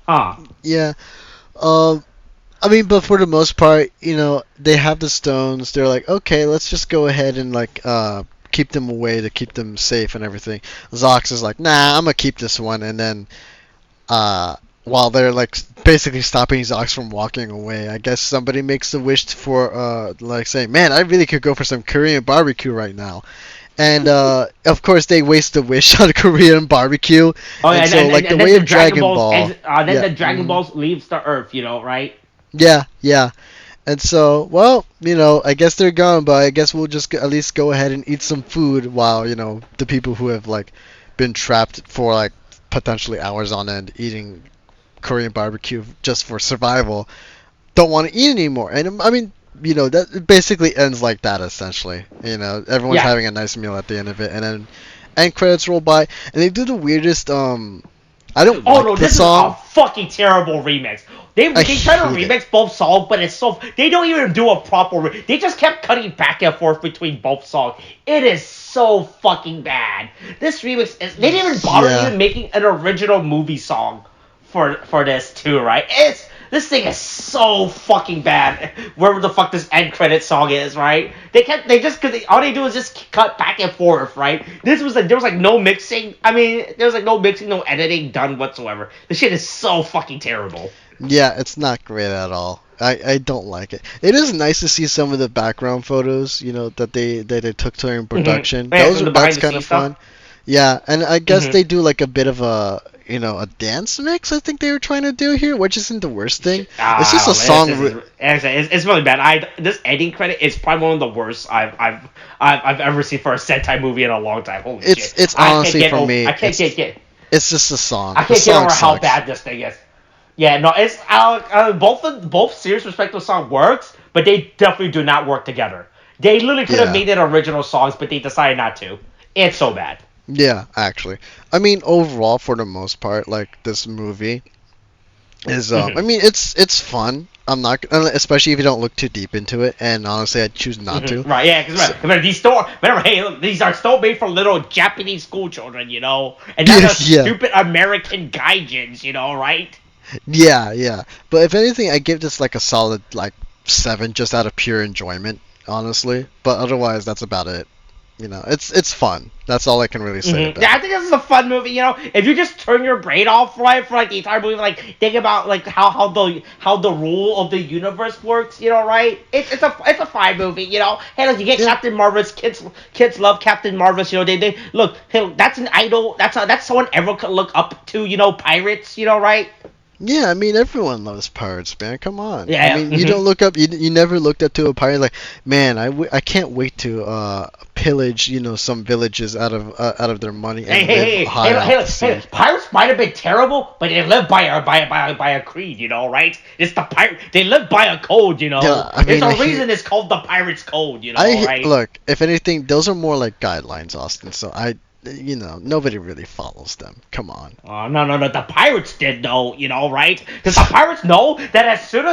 Huh. yeah, um, I mean, but for the most part, they have the stones. They're like, okay, let's just go ahead and like keep them away to keep them safe and everything. Zox is like, nah, I'm gonna keep this one, and then while they're like basically stopping Zox from walking away, I guess somebody makes the wish for like saying, man, I really could go for some Korean barbecue right now. And of course they waste the wish on Korean barbecue, Oh yeah, and so like the then way the of Dragon Balls, Ball, then yeah, the Dragon Balls leaves the Earth. Right? yeah, yeah. And so, well, I guess they're gone, but I guess we'll just at least go ahead and eat some food while, the people who have, like, been trapped for, like, potentially hours on end eating Korean barbecue just for survival don't want to eat anymore. And, I mean, that it basically ends like that, essentially. Everyone's Yeah. having a nice meal at the end of it, and then end credits roll by, and they do the weirdest, I don't Oh like no, the this is a song. fucking terrible remix. I They try to hate it. remix both songs, but it's so they don't even do a proper. They just kept cutting back and forth between both songs. It is so fucking bad. This remix is. They didn't even bother Yeah. even making an original movie song for this too, right? This thing is so fucking bad. Wherever the fuck this end credit song is, right? All they do is just cut back and forth, right? This was like there was like no mixing. I mean, there was like no mixing, no editing done whatsoever. The shit is so fucking terrible. Yeah, it's not great at all. I don't like it. It is nice to see some of the background photos, that they took during production. Yeah, from the That's behind the kind of scenes stuff. fun. Yeah, and I guess Mm-hmm. they do like a bit of a dance mix. I think they were trying to do here, which isn't the worst thing. It's just a song. It's really bad. This ending credit is probably one of the worst I've ever seen for a Sentai movie in a long time. Holy shit! It's I can't honestly get for over. me. I can't get. It's just a song. I The can't get song over how sucks. bad this thing is. Yeah, no, it's both serious respectful song works, but they definitely do not work together. They literally could have Yeah. made it original songs, but they decided not to. It's so bad. Yeah, actually. I mean, overall, for the most part, like this movie is I mean it's fun. I'm not especially if you don't look too deep into it, and honestly I choose not to. Right, yeah, because remember, hey, look, these are still made for little Japanese school children, and not the Yeah. stupid American gaijins, right? Yeah, yeah. But if anything, I give this like a solid like 7 just out of pure enjoyment, honestly. But otherwise that's about it. It's fun. That's all I can really say about Yeah, I it. think this is a fun movie. If you just turn your brain off, right, for like the entire movie, like think about like how the rule of the universe works, right? It's a fine movie, Hey, look, you get Yeah. Captain Marvelous. Kids love Captain Marvelous. They look. Hey, that's an idol. That's someone everyone could look up to. Pirates. Right? Yeah, I mean everyone loves pirates, man. Come on. I Yeah. mean, you don't look up. You never looked up to a pirate like, man. I can't wait to pillage some villages out of their money and live high off the sea. Pirates might have been terrible, but they live by a creed, right? It's the pirate. They live by a code, Yeah, I mean, There's a reason it's called the Pirates Code, right? Look. If anything, those are more like guidelines, Austin. So you know, nobody really follows them. Come on. Oh, no. The pirates did know, right? Because the pirates know that as soon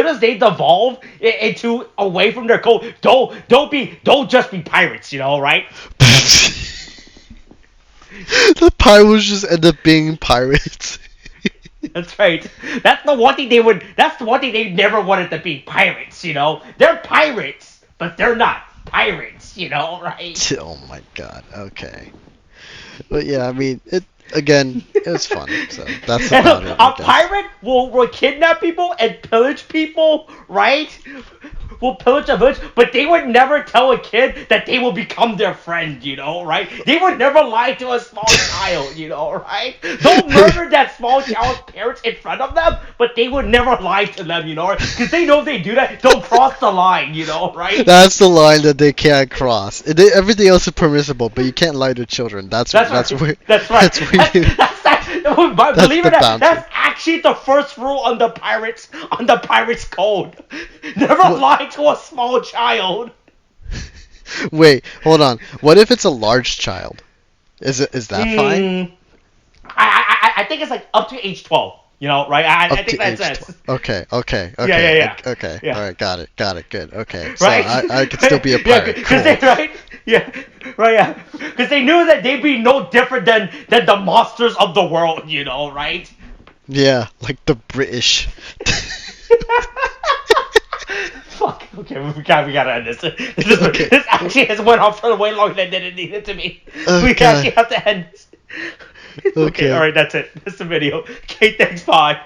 as they devolve into away from their code, don't just be pirates, right? The pirates just end up being pirates. That's right. That's the one thing they never wanted to be, pirates, They're pirates, but they're not pirates, right? Oh my god. Okay. But yeah, I mean, it was fun. So that's about it. A pirate will kidnap people and pillage people, right? Will pillage a village, but they would never tell a kid that they will become their friend, right? They would never lie to a small child, right? They'll murder that small child's parents in front of them, but they would never lie to them, because they know if they do that, they'll cross the line, right? That's the line that they can't cross. Everything else is permissible, but you can't lie to children. That's right. where Believe it or not, that's actually the first rule on the pirates code. Never lie to a small child. Wait, hold on. What if it's a large child? Is that fine? I think it's like up to age 12. Right? I think that's it. Okay. Yeah. Okay. Yeah. All right. Got it. Good. Okay. So Right? I could still be a pirate. Cool. Right? Yeah. Right. Yeah. Because they knew that they'd be no different than the monsters of the world. Right? Yeah, like the British. Fuck. Okay, we gotta end this. This actually has went on for way longer than it needed to be. We actually have to end this. Okay. All right. That's it. That's the video. Okay. Thanks. Bye.